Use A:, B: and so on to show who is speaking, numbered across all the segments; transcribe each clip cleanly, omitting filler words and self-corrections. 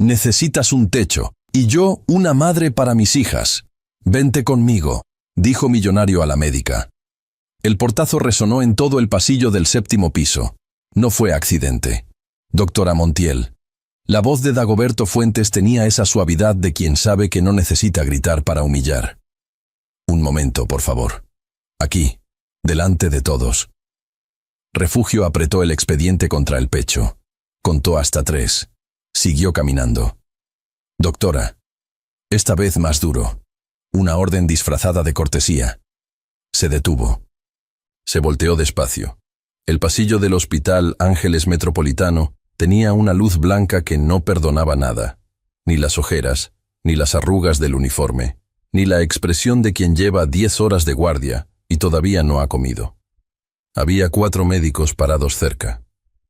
A: Necesitas un techo, y yo una madre para mis hijas. Vente conmigo, dijo Millonario a la médica. El portazo resonó en todo el pasillo del 7º piso. No fue accidente. Doctora Montiel. La voz de Dagoberto Fuentes tenía esa suavidad de quien sabe que no necesita gritar para humillar. Un momento, por favor. Aquí, delante de todos. Refugio apretó el expediente contra el pecho. Contó hasta 3. Siguió caminando. Doctora. Esta vez más duro. Una orden disfrazada de cortesía. Se detuvo. Se volteó despacio. El pasillo del Hospital Ángeles Metropolitano tenía una luz blanca que no perdonaba nada. Ni las ojeras, ni las arrugas del uniforme, ni la expresión de quien lleva 10 horas de guardia y todavía no ha comido. Había 4 médicos parados cerca.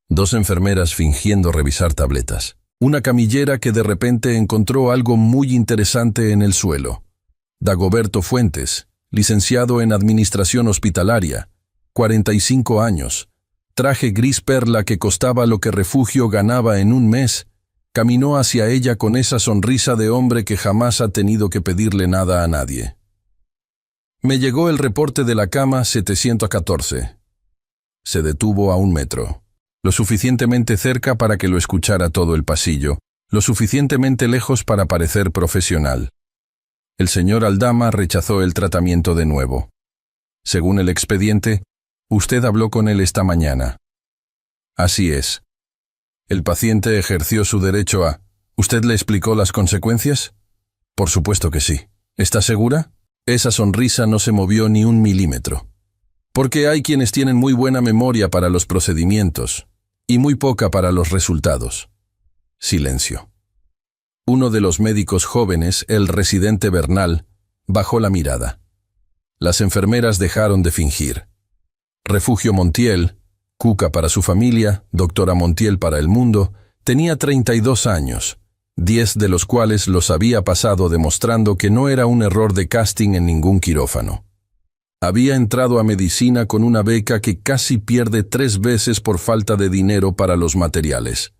A: 2 enfermeras fingiendo revisar tabletas. Una camillera que de repente encontró algo muy interesante en el suelo. Dagoberto Fuentes, licenciado en Administración Hospitalaria, 45 años, traje gris perla que costaba lo que Refugio ganaba en un mes, caminó hacia ella con esa sonrisa de hombre que jamás ha tenido que pedirle nada a nadie. Me llegó el reporte de la cama 714. Se detuvo a 1 metro, lo suficientemente cerca para que lo escuchara todo el pasillo, lo suficientemente lejos para parecer profesional. El señor Aldama rechazó el tratamiento de nuevo. Según el expediente, usted habló con él esta mañana. Así es. El paciente ejerció su derecho a... ¿Usted le explicó las consecuencias? Por supuesto que sí. ¿Está segura? Esa sonrisa no se movió ni 1 milímetro. Porque hay quienes tienen muy buena memoria para los procedimientos y muy poca para los resultados. Silencio. Uno de los médicos jóvenes, el residente Bernal, bajó la mirada. Las enfermeras dejaron de fingir. Refugio Montiel, Cuca para su familia, doctora Montiel para el mundo, tenía 32 años, 10 de los cuales los había pasado demostrando que no era un error de casting en ningún quirófano. Había entrado a medicina con una beca que casi pierde 3 veces por falta de dinero para los materiales.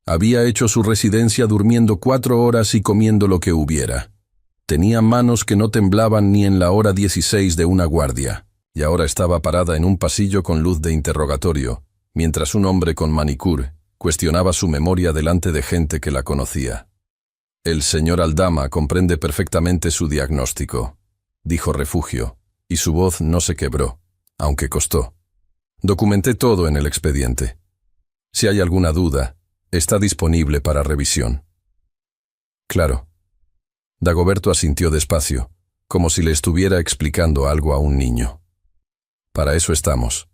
A: Había hecho su residencia durmiendo 4 horas y comiendo lo que hubiera. Tenía manos que no temblaban ni en la hora 16 de una guardia, y ahora estaba parada en un pasillo con luz de interrogatorio, mientras un hombre con manicure cuestionaba su memoria delante de gente que la conocía. El señor Aldama comprende perfectamente su diagnóstico, dijo Refugio, y su voz no se quebró, aunque costó. Documenté todo en el expediente. Si hay alguna duda, está disponible para revisión. Claro. Dagoberto asintió despacio, como si le estuviera explicando algo a un niño. Para eso estamos.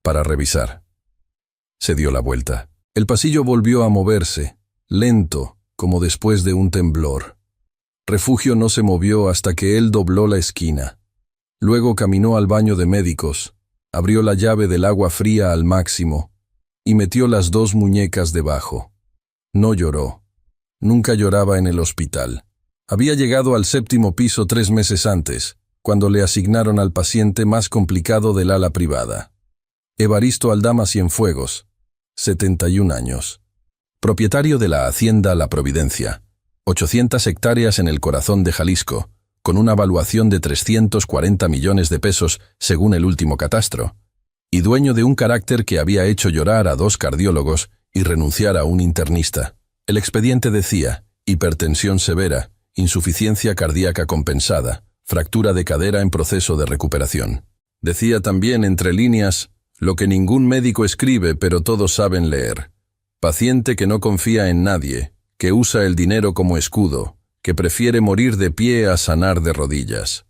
A: Para revisar. Se dio la vuelta. El pasillo volvió a moverse, lento, como después de un temblor. Refugio no se movió hasta que él dobló la esquina. Luego caminó al baño de médicos, abrió la llave del agua fría al máximo y metió las 2 muñecas debajo. No lloró. Nunca lloraba en el hospital. Había llegado al 7º piso 3 meses antes, cuando le asignaron al paciente más complicado del ala privada. Evaristo Aldama Cienfuegos, 71 años. Propietario de la hacienda La Providencia, 800 hectáreas en el corazón de Jalisco, con una valuación de 340 millones de pesos según el último catastro, y dueño de un carácter que había hecho llorar a 2 cardiólogos y renunciar a un internista. El expediente decía: hipertensión severa, insuficiencia cardíaca compensada, fractura de cadera en proceso de recuperación. Decía también entre líneas lo que ningún médico escribe pero todos saben leer: paciente que no confía en nadie, que usa el dinero como escudo, que prefiere morir de pie a sanar de rodillas.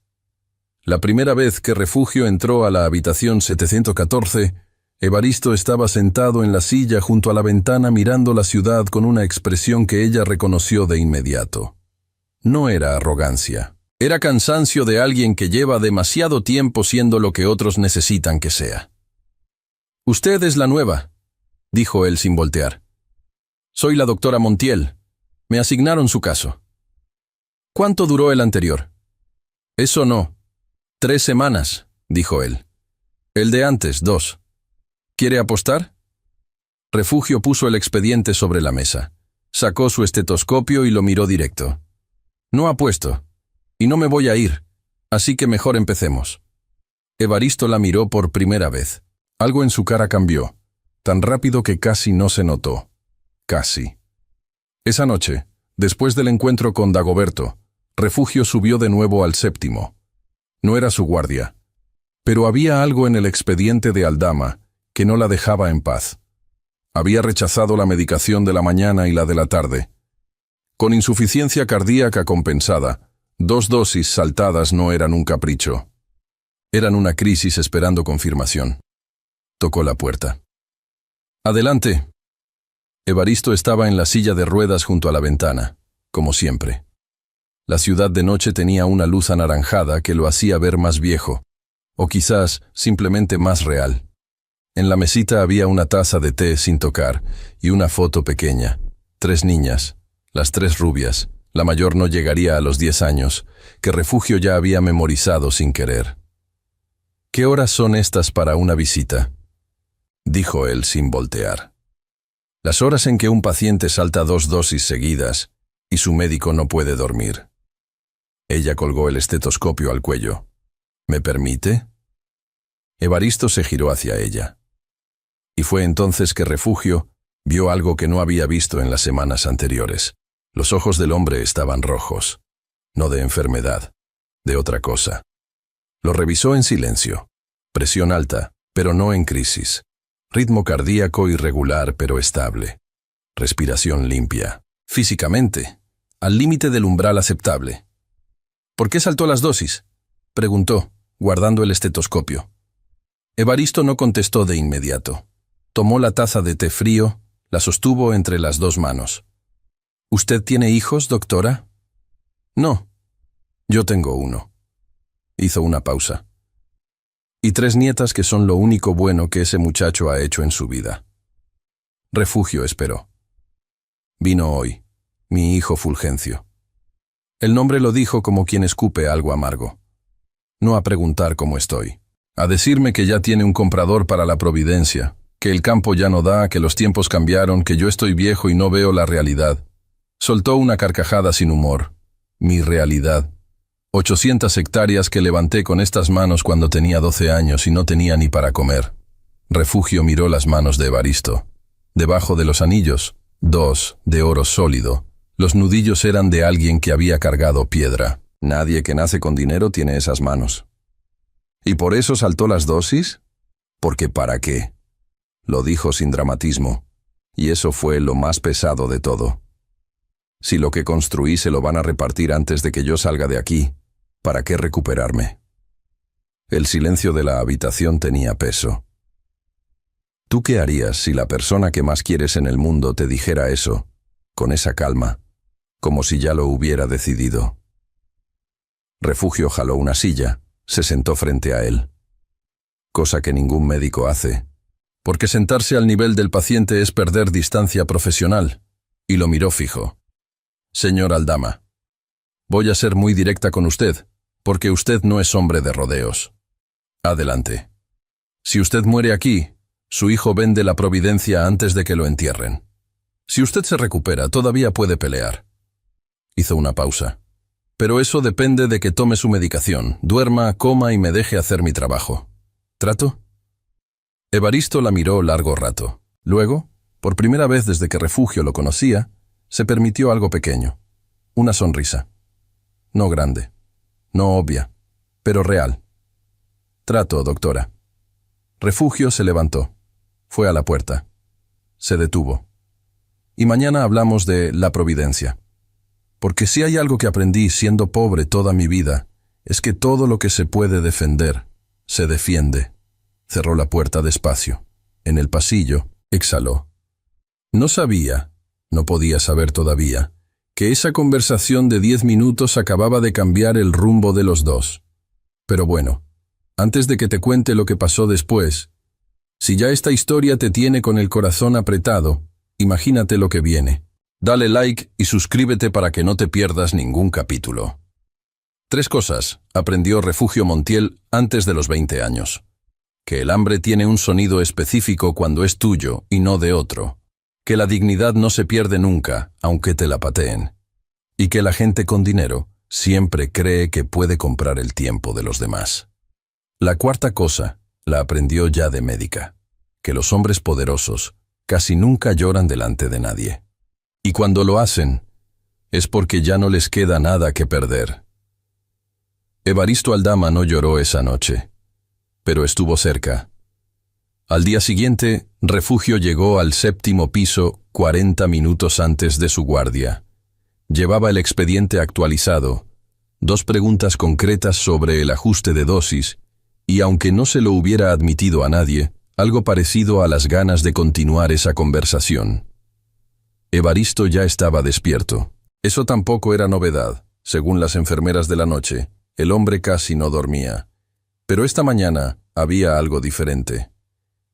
A: La primera vez que Refugio entró a la habitación 714, Evaristo estaba sentado en la silla junto a la ventana mirando la ciudad con una expresión que ella reconoció de inmediato. No era arrogancia. Era cansancio de alguien que lleva demasiado tiempo siendo lo que otros necesitan que sea. «Usted es la nueva», dijo él sin voltear. «Soy la doctora Montiel. Me asignaron su caso». «¿Cuánto duró el anterior?» «Eso no. 3 semanas», dijo él. «El de antes, 2. ¿Quiere apostar?» Refugio puso el expediente sobre la mesa. Sacó su estetoscopio y lo miró directo. No apuesto. Y no me voy a ir. Así que mejor empecemos. Evaristo la miró por primera vez. Algo en su cara cambió, tan rápido que casi no se notó. Casi. Esa noche, después del encuentro con Dagoberto, Refugio subió de nuevo al séptimo. No era su guardia, pero había algo en el expediente de Aldama que no la dejaba en paz. Había rechazado la medicación de la mañana y la de la tarde. Con insuficiencia cardíaca compensada, 2 dosis saltadas no eran un capricho. Eran una crisis esperando confirmación. Tocó la puerta. «Adelante». Evaristo estaba en la silla de ruedas junto a la ventana, como siempre. La ciudad de noche tenía una luz anaranjada que lo hacía ver más viejo, o quizás simplemente más real. En la mesita había una taza de té sin tocar y una foto pequeña. 3 niñas, las 3 rubias, la mayor no llegaría a los 10 años, que Refugio ya había memorizado sin querer. «¿Qué horas son estas para una visita?», dijo él sin voltear. «Las horas en que un paciente salta 2 dosis seguidas y su médico no puede dormir». Ella colgó el estetoscopio al cuello. «¿Me permite?». Evaristo se giró hacia ella. Y fue entonces que Refugio vio algo que no había visto en las semanas anteriores. Los ojos del hombre estaban rojos. No de enfermedad, de otra cosa. Lo revisó en silencio. Presión alta, pero no en crisis. Ritmo cardíaco irregular, pero estable. Respiración limpia. Físicamente, al límite del umbral aceptable. «¿Por qué saltó las dosis?», preguntó, guardando el estetoscopio. Evaristo no contestó de inmediato. Tomó la taza de té frío, la sostuvo entre las 2 manos. «¿Usted tiene hijos, doctora?». «No, yo tengo uno». Hizo una pausa. «Y 3 nietas que son lo único bueno que ese muchacho ha hecho en su vida». Refugio esperó. «Vino hoy, mi hijo Fulgencio». El nombre lo dijo como quien escupe algo amargo. «No a preguntar cómo estoy. A decirme que ya tiene un comprador para la Providencia, que el campo ya no da, que los tiempos cambiaron, que yo estoy viejo y no veo la realidad». Soltó una carcajada sin humor. «Mi realidad. 800 hectáreas que levanté con estas manos cuando tenía 12 años y no tenía ni para comer». Refugio miró las manos de Evaristo. Debajo de los anillos, 2 de oro sólido. Los nudillos eran de alguien que había cargado piedra. Nadie que nace con dinero tiene esas manos. ¿Y por eso saltó las dosis? Porque ¿para qué? Lo dijo sin dramatismo. Y eso fue lo más pesado de todo. Si lo que construí se lo van a repartir antes de que yo salga de aquí, ¿para qué recuperarme? El silencio de la habitación tenía peso. ¿Tú qué harías si la persona que más quieres en el mundo te dijera eso, con esa calma, como si ya lo hubiera decidido? Refugio jaló una silla, se sentó frente a él. Cosa que ningún médico hace, porque sentarse al nivel del paciente es perder distancia profesional, y lo miró fijo. «Señor Aldama, voy a ser muy directa con usted, porque usted no es hombre de rodeos. Adelante. Si usted muere aquí, su hijo vende la Providencia antes de que lo entierren. Si usted se recupera, todavía puede pelear». Hizo una pausa. «Pero eso depende de que tome su medicación, duerma, coma y me deje hacer mi trabajo. ¿Trato?». Evaristo la miró largo rato. Luego, por primera vez desde que Refugio lo conocía, se permitió algo pequeño. Una sonrisa. No grande, no obvia, pero real. «Trato, doctora». Refugio se levantó. Fue a la puerta. Se detuvo. «Y mañana hablamos de la Providencia. Porque si hay algo que aprendí siendo pobre toda mi vida, es que todo lo que se puede defender, se defiende». Cerró la puerta despacio. En el pasillo, exhaló. No sabía, no podía saber todavía, que esa conversación de 10 minutos acababa de cambiar el rumbo de los dos. Pero bueno, antes de que te cuente lo que pasó después, si ya esta historia te tiene con el corazón apretado, imagínate lo que viene. Dale like y suscríbete para que no te pierdas ningún capítulo. 3 cosas aprendió Refugio Montiel antes de los 20 años. Que el hambre tiene un sonido específico cuando es tuyo y no de otro. que la dignidad no se pierde nunca, aunque te la pateen, y que la gente con dinero siempre cree que puede comprar el tiempo de los demás. La cuarta cosa la aprendió ya de médica, que los hombres poderosos casi nunca lloran delante de nadie. Y cuando lo hacen, es porque ya no les queda nada que perder. Evaristo Aldama no lloró esa noche, pero estuvo cerca. Al día siguiente, Refugio llegó al 7º piso 40 minutos antes de su guardia. Llevaba el expediente actualizado, 2 preguntas concretas sobre el ajuste de dosis, y aunque no se lo hubiera admitido a nadie, algo parecido a las ganas de continuar esa conversación. Evaristo ya estaba despierto. Eso tampoco era novedad. Según las enfermeras de la noche, el hombre casi no dormía. Pero esta mañana había algo diferente.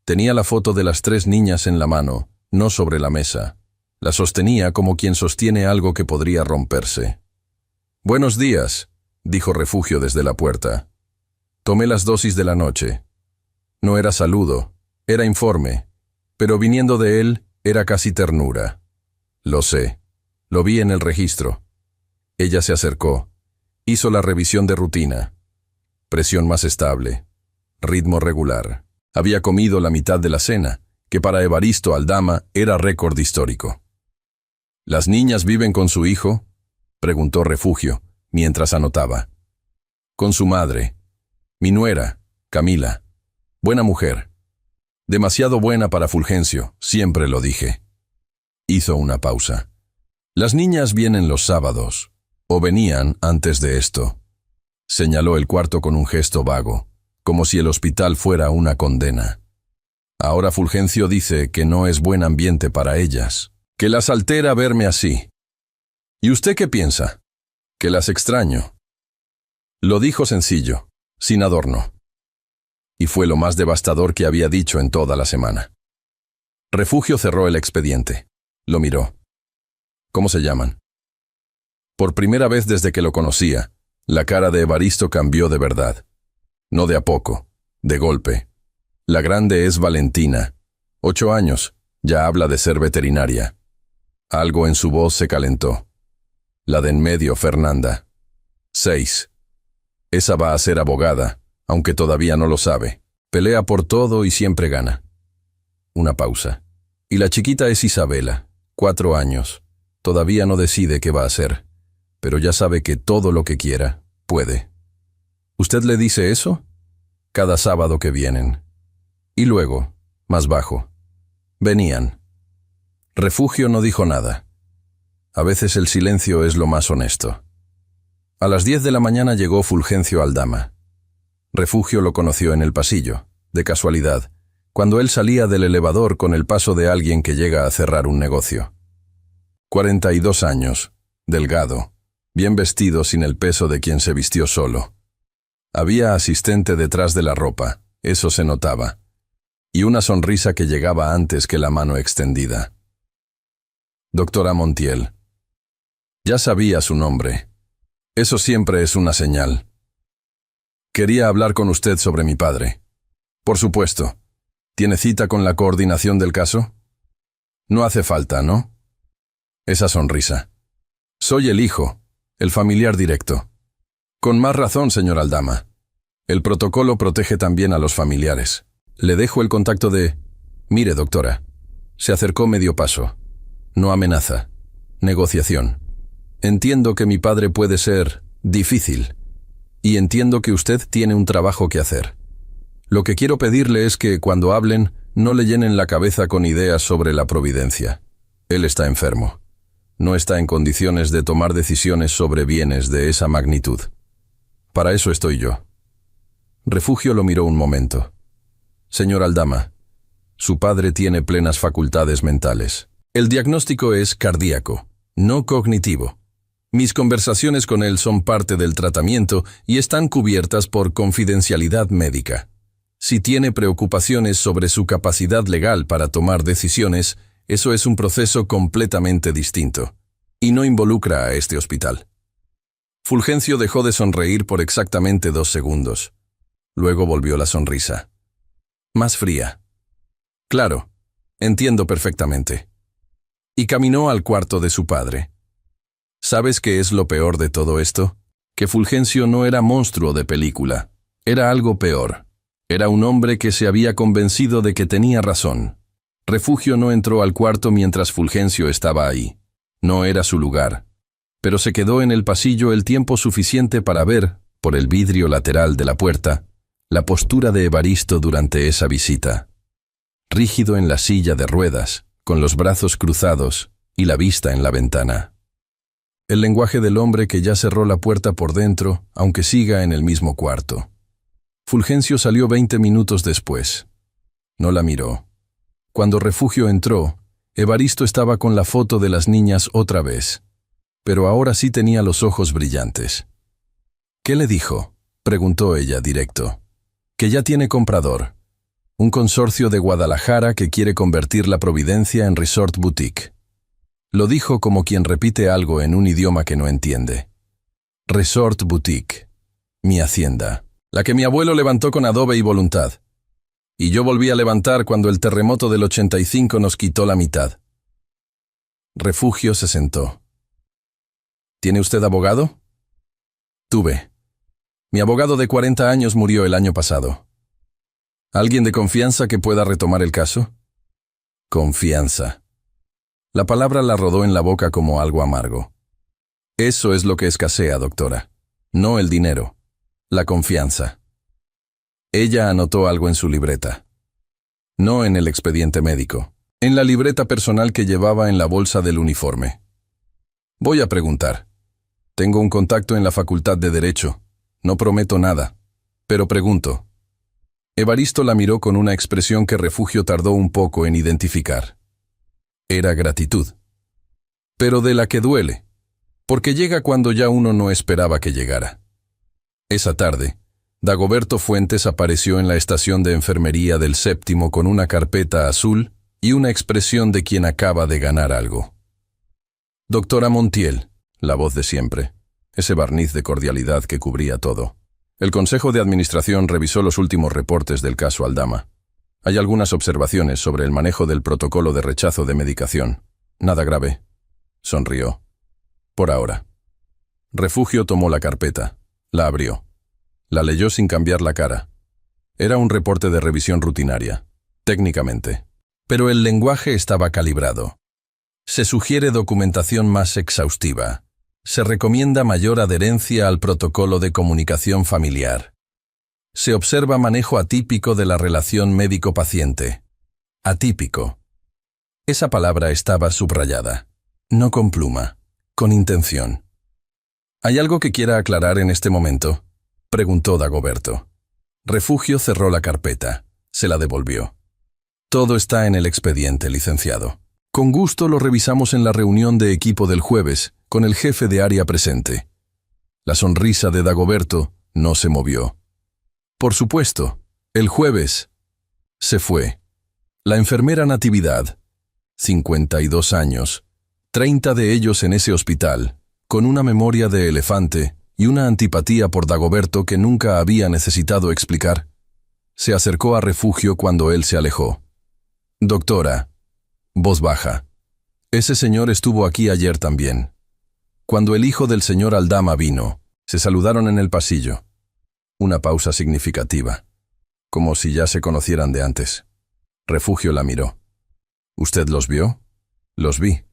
A: Tenía la foto de las 3 niñas en la mano, no sobre la mesa. La sostenía como quien sostiene algo que podría romperse. «Buenos días», dijo Refugio desde la puerta. Tomé las dosis de la noche. No era saludo, era informe, pero viniendo de él era casi ternura. Lo sé, lo vi en el registro. Ella se acercó, hizo la revisión de rutina. Presión más estable, ritmo regular. Había comido la mitad de la cena, que para Evaristo Aldama era récord histórico. ¿Las niñas viven con su hijo?, preguntó Refugio, mientras anotaba. Con su madre. Mi nuera, Camila. Buena mujer. Demasiado buena para Fulgencio, siempre lo dije. Hizo una pausa. Las niñas vienen los sábados, o venían antes de esto. Señaló el cuarto con un gesto vago, como si el hospital fuera una condena. Ahora Fulgencio dice que no es buen ambiente para ellas, que las altera verme así. ¿Y usted qué piensa? Que las extraño. Lo dijo sencillo, sin adorno. Y fue lo más devastador que había dicho en toda la semana. Refugio cerró el expediente. Lo miró. ¿Cómo se llaman? Por primera vez desde que lo conocía, la cara de Evaristo cambió de verdad. No de a poco, de golpe. La grande es Valentina. 8 años, ya habla de ser veterinaria. Algo en su voz se calentó. La de en medio, Fernanda. 6. Esa va a ser abogada, aunque todavía no lo sabe. Pelea por todo y siempre gana. Una pausa. Y la chiquita es Isabela, 4 años. Todavía no decide qué va a hacer, pero ya sabe que todo lo que quiera, puede. ¿Usted le dice eso? Cada sábado que vienen. Y luego, más bajo, venían. Refugio no dijo nada. A veces el silencio es lo más honesto. A las 10 de la mañana llegó Fulgencio Aldama. Refugio lo conoció en el pasillo, de casualidad, cuando él salía del elevador con el paso de alguien que llega a cerrar un negocio. 42 años, delgado, bien vestido sin el peso de quien se vistió solo. Había asistente detrás de la ropa, eso se notaba, y una sonrisa que llegaba antes que la mano extendida. Doctora Montiel. Ya sabía su nombre. Eso siempre es una señal. Quería hablar con usted sobre mi padre. Por supuesto. ¿Tiene cita con la coordinación del caso? No hace falta, ¿no? Esa sonrisa. Soy el hijo, el familiar directo. Con más razón, señor Aldama. El protocolo protege también a los familiares. Le dejo el contacto de... Mire, doctora. Se acercó medio paso. No amenaza. Negociación. Entiendo que mi padre puede ser difícil. Y entiendo que usted tiene un trabajo que hacer. Lo que quiero pedirle es que, cuando hablen, no le llenen la cabeza con ideas sobre la providencia. Él está enfermo. No está en condiciones de tomar decisiones sobre bienes de esa magnitud. Para eso estoy yo. Refugio lo miró un momento. Señor Aldama, su padre tiene plenas facultades mentales. El diagnóstico es cardíaco, no cognitivo. Mis conversaciones con él son parte del tratamiento y están cubiertas por confidencialidad médica. Si tiene preocupaciones sobre su capacidad legal para tomar decisiones, eso es un proceso completamente distinto, y no involucra a este hospital. Fulgencio dejó de sonreír por exactamente 2 segundos. Luego volvió la sonrisa. Más fría. Claro, entiendo perfectamente. y caminó al cuarto de su padre. ¿Sabes qué es lo peor de todo esto? Que Fulgencio no era monstruo de película. Era algo peor. Era un hombre que se había convencido de que tenía razón. Refugio no entró al cuarto mientras Fulgencio estaba ahí. No era su lugar. Pero se quedó en el pasillo el tiempo suficiente para ver, por el vidrio lateral de la puerta, la postura de Evaristo durante esa visita. Rígido en la silla de ruedas, con los brazos cruzados y la vista en la ventana. El lenguaje del hombre que ya cerró la puerta por dentro, aunque siga en el mismo cuarto. Fulgencio salió 20 minutos después. No la miró. Cuando Refugio entró, Evaristo estaba con la foto de las niñas otra vez, pero ahora sí tenía los ojos brillantes. ¿Qué le dijo?, preguntó ella directo. Que ya tiene comprador. Un consorcio de Guadalajara que quiere convertir la Providencia en resort boutique. Lo dijo como quien repite algo en un idioma que no entiende. Resort boutique. Mi hacienda. La que mi abuelo levantó con adobe y voluntad. Y yo volví a levantar cuando el terremoto del 85 nos quitó la mitad. Refugio se sentó. ¿Tiene usted abogado? Tuve. Mi abogado de 40 años murió el año pasado. ¿Alguien de confianza que pueda retomar el caso? Confianza. La palabra la rodó en la boca como algo amargo. Eso es lo que escasea, doctora. No el dinero. La confianza. Ella anotó algo en su libreta. No en el expediente médico. En la libreta personal que llevaba en la bolsa del uniforme. Voy a preguntar. Tengo un contacto en la Facultad de Derecho. No prometo nada, pero pregunto. Evaristo la miró con una expresión que Refugio tardó un poco en identificar. Era gratitud. Pero de la que duele, porque llega cuando ya uno no esperaba que llegara. Esa tarde, Dagoberto Fuentes apareció en la estación de enfermería del Séptimo con una carpeta azul y una expresión de quien acaba de ganar algo. Doctora Montiel, la voz de siempre, ese barniz de cordialidad que cubría todo. El Consejo de Administración revisó los últimos reportes del caso Aldama. Hay algunas observaciones sobre el manejo del protocolo de rechazo de medicación. Nada grave. Sonrió. Por ahora. Refugio tomó la carpeta. La abrió. La leyó sin cambiar la cara. Era un reporte de revisión rutinaria, técnicamente. Pero el lenguaje estaba calibrado. Se sugiere documentación más exhaustiva. Se recomienda mayor adherencia al protocolo de comunicación familiar. Se observa manejo atípico de la relación médico-paciente. Atípico. Esa palabra estaba subrayada. No con pluma, con intención. ¿Hay algo que quiera aclarar en este momento?, preguntó Dagoberto. Refugio cerró la carpeta. Se la devolvió. Todo está en el expediente, licenciado. Con gusto lo revisamos en la reunión de equipo del jueves, con el jefe de área presente. La sonrisa de Dagoberto no se movió. Por supuesto, el jueves. Se fue. La enfermera Natividad, 52 años, 30 de ellos en ese hospital, con una memoria de elefante y una antipatía por Dagoberto que nunca había necesitado explicar. Se acercó a Refugio cuando él se alejó. Doctora, voz baja. Ese señor estuvo aquí ayer también. Cuando el hijo del señor Aldama vino, se saludaron en el pasillo. Una pausa significativa, como si ya se conocieran de antes. Refugio la miró. ¿Usted los vio? Los vi.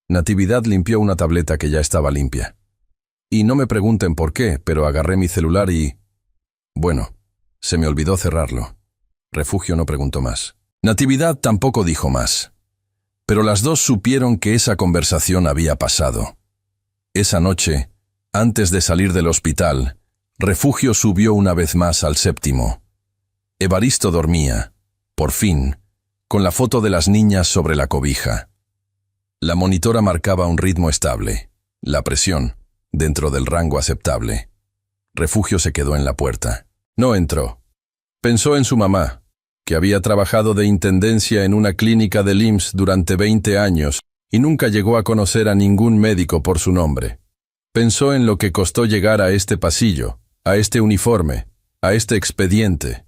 A: Natividad limpió una tableta que ya estaba limpia. Y no me pregunten por qué, pero agarré mi celular y... Bueno, se me olvidó cerrarlo. Refugio no preguntó más. Natividad tampoco dijo más. Pero las dos supieron que esa conversación había pasado. Esa noche, antes de salir del hospital, Refugio subió una vez más al Séptimo. Evaristo dormía, por fin, con la foto de las niñas sobre la cobija. La monitora marcaba un ritmo estable, la presión, dentro del rango aceptable. Refugio se quedó en la puerta. No entró. Pensó en su mamá, que había trabajado de intendencia en una clínica del IMSS durante 20 años y nunca llegó a conocer a ningún médico por su nombre. Pensó en lo que costó llegar a este pasillo, a este uniforme, a este expediente.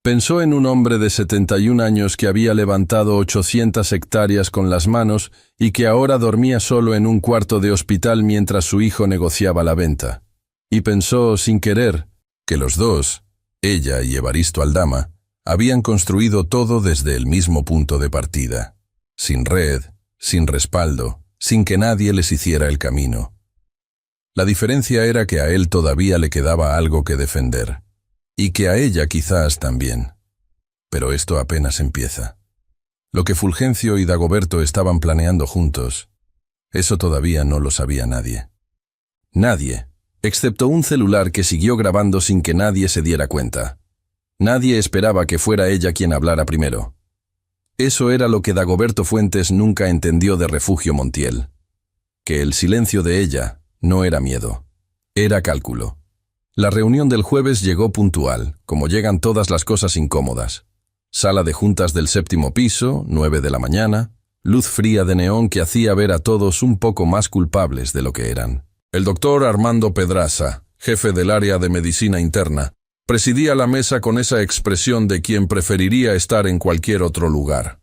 A: Pensó en un hombre de 71 años que había levantado 800 hectáreas con las manos y que ahora dormía solo en un cuarto de hospital mientras su hijo negociaba la venta. Y pensó, sin querer, que los dos, ella y Evaristo Aldama, habían construido todo desde el mismo punto de partida, sin red, sin respaldo, sin que nadie les hiciera el camino. La diferencia era que a él todavía le quedaba algo que defender. Y que a ella quizás también. Pero esto apenas empieza. Lo que Fulgencio y Dagoberto estaban planeando juntos, eso todavía no lo sabía nadie. Nadie, excepto un celular que siguió grabando sin que nadie se diera cuenta. Nadie esperaba que fuera ella quien hablara primero. Eso era lo que Dagoberto Fuentes nunca entendió de Refugio Montiel. Que el silencio de ella no era miedo, era cálculo. La reunión del jueves llegó puntual, como llegan todas las cosas incómodas. Sala de juntas del 7º piso, 9 de la mañana, luz fría de neón que hacía ver a todos un poco más culpables de lo que eran. El doctor Armando Pedraza, jefe del área de medicina interna, presidía la mesa con esa expresión de quien preferiría estar en cualquier otro lugar.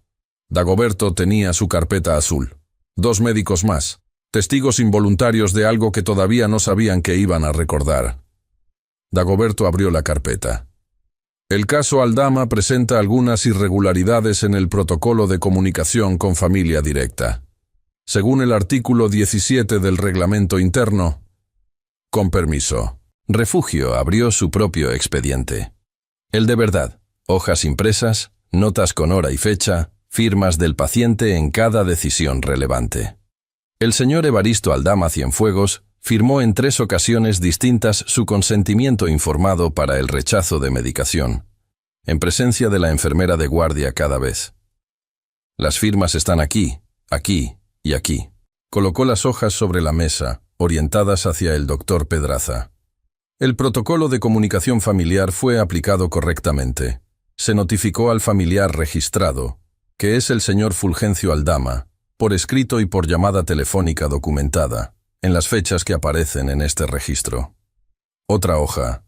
A: Dagoberto tenía su carpeta azul. 2 médicos más, testigos involuntarios de algo que todavía no sabían que iban a recordar. Dagoberto abrió la carpeta. El caso Aldama presenta algunas irregularidades en el protocolo de comunicación con familia directa. Según el artículo 17 del reglamento interno, con permiso. Refugio abrió su propio expediente. El de verdad, hojas impresas, notas con hora y fecha, firmas del paciente en cada decisión relevante. El señor Evaristo Aldama Cienfuegos firmó en 3 ocasiones distintas su consentimiento informado para el rechazo de medicación, en presencia de la enfermera de guardia cada vez. Las firmas están aquí, aquí y aquí. Colocó las hojas sobre la mesa, orientadas hacia el doctor Pedraza. El protocolo de comunicación familiar fue aplicado correctamente. Se notificó al familiar registrado, que es el señor Fulgencio Aldama, por escrito y por llamada telefónica documentada, en las fechas que aparecen en este registro. Otra hoja.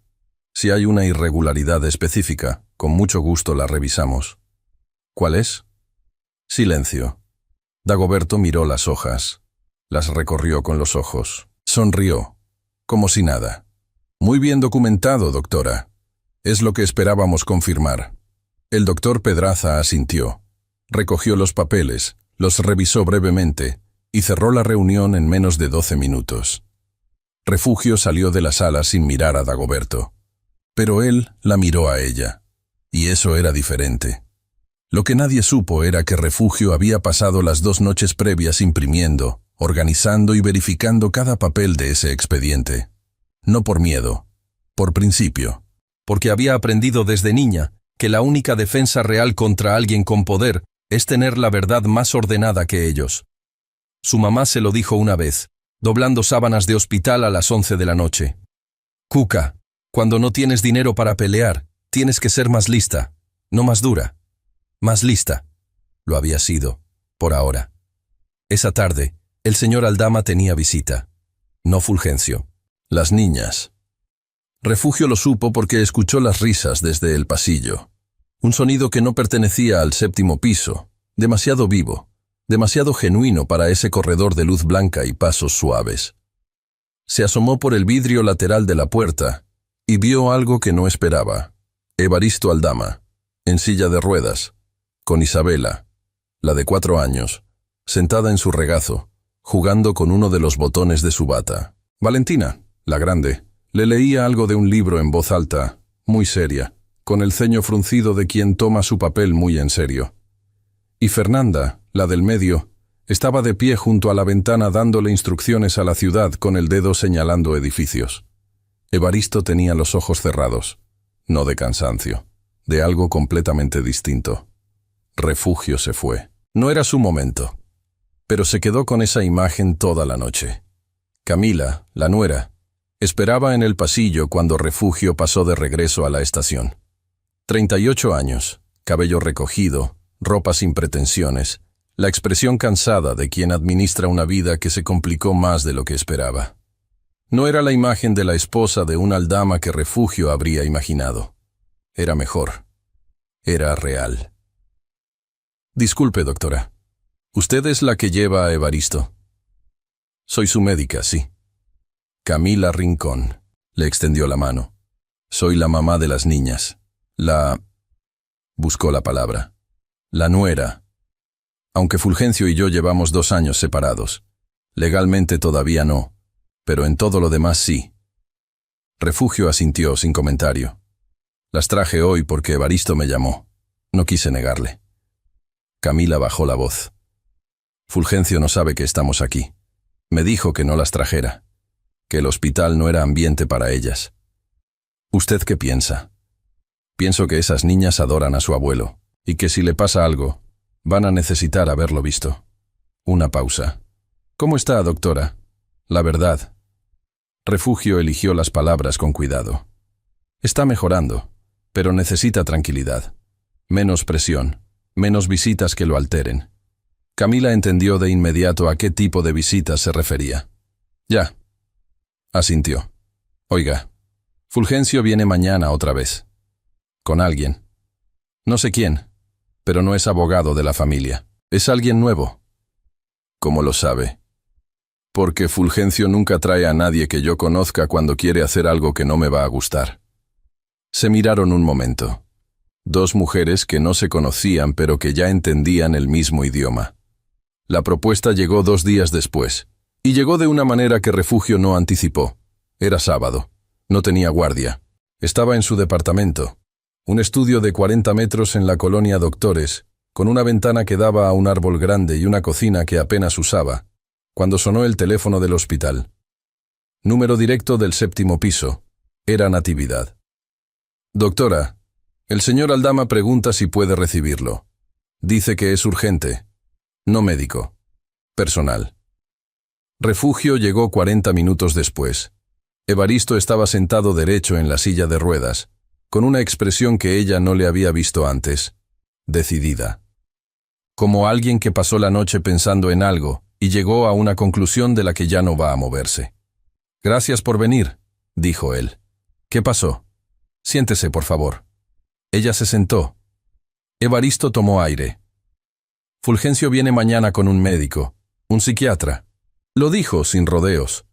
A: Si hay una irregularidad específica, con mucho gusto la revisamos. ¿Cuál es? Silencio. Dagoberto miró las hojas. Las recorrió con los ojos. Sonrió, como si nada. Muy bien documentado, doctora. Es lo que esperábamos confirmar. El doctor Pedraza asintió. Recogió los papeles, los revisó brevemente, y cerró la reunión en menos de 12 minutos. Refugio salió de la sala sin mirar a Dagoberto. Pero él la miró a ella. Y eso era diferente. Lo que nadie supo era que Refugio había pasado las 2 noches previas imprimiendo, organizando y verificando cada papel de ese expediente. No por miedo, por principio. Porque había aprendido desde niña que la única defensa real contra alguien con poder es tener la verdad más ordenada que ellos. Su mamá se lo dijo una vez, doblando sábanas de hospital a las 11 de la noche. Cuca, cuando no tienes dinero para pelear, tienes que ser más lista, no más dura. Más lista. Lo había sido, por ahora. Esa tarde, el señor Aldama tenía visita. No Fulgencio. Las niñas. Refugio lo supo porque escuchó las risas desde el pasillo. Un sonido que no pertenecía al 7º piso, demasiado vivo. Demasiado genuino para ese corredor de luz blanca y pasos suaves. Se asomó por el vidrio lateral de la puerta y vio algo que no esperaba. Evaristo Aldama, en silla de ruedas, con Isabela, la de 4 años, sentada en su regazo, jugando con uno de los botones de su bata. Valentina, la grande, le leía algo de un libro en voz alta, muy seria, con el ceño fruncido de quien toma su papel muy en serio. Y Fernanda, la del medio, estaba de pie junto a la ventana dándole instrucciones a la ciudad con el dedo señalando edificios. Evaristo tenía los ojos cerrados, no de cansancio, de algo completamente distinto. Refugio se fue. No era su momento, pero se quedó con esa imagen toda la noche. Camila, la nuera, esperaba en el pasillo cuando Refugio pasó de regreso a la estación. 38 años, cabello recogido, ropa sin pretensiones, la expresión cansada de quien administra una vida que se complicó más de lo que esperaba. No era la imagen de la esposa de un Aldama que Refugio habría imaginado. Era mejor. Era real. Disculpe, doctora. ¿Usted es la que lleva a Evaristo? Soy su médica, sí. Camila Rincón. Le extendió la mano. Soy la mamá de las niñas. Buscó la palabra. La nuera. Aunque Fulgencio y yo llevamos 2 años separados. Legalmente todavía no, pero en todo lo demás sí. Refugio asintió sin comentario. Las traje hoy porque Evaristo me llamó. No quise negarle. Camila bajó la voz. Fulgencio no sabe que estamos aquí. Me dijo que no las trajera, que el hospital no era ambiente para ellas. ¿Usted qué piensa? Pienso que esas niñas adoran a su abuelo, y que si le pasa algo, van a necesitar haberlo visto. Una pausa. ¿Cómo está, doctora? La verdad. Refugio eligió las palabras con cuidado. Está mejorando, pero necesita tranquilidad. Menos presión, menos visitas que lo alteren. Camila entendió de inmediato a qué tipo de visitas se refería. Ya. Asintió. Oiga, Fulgencio viene mañana otra vez. Con alguien. No sé quién, pero no es abogado de la familia. Es alguien nuevo. ¿Cómo lo sabe? Porque Fulgencio nunca trae a nadie que yo conozca cuando quiere hacer algo que no me va a gustar. Se miraron un momento. 2 mujeres que no se conocían pero que ya entendían el mismo idioma. La propuesta llegó 2 días después, y llegó de una manera que Refugio no anticipó. Era sábado. No tenía guardia. Estaba en su departamento. Un estudio de 40 metros en la colonia Doctores, con una ventana que daba a un árbol grande y una cocina que apenas usaba, cuando sonó el teléfono del hospital. Número directo del 7º piso. Era Natividad. Doctora, el señor Aldama pregunta si puede recibirlo. Dice que es urgente. No médico. Personal. Refugio llegó 40 minutos después. Evaristo estaba sentado derecho en la silla de ruedas, con una expresión que ella no le había visto antes. Decidida. Como alguien que pasó la noche pensando en algo y llegó a una conclusión de la que ya no va a moverse. Gracias por venir, dijo él. ¿Qué pasó? Siéntese, por favor. Ella se sentó. Evaristo tomó aire. Fulgencio viene mañana con un médico, un psiquiatra. Lo dijo sin rodeos.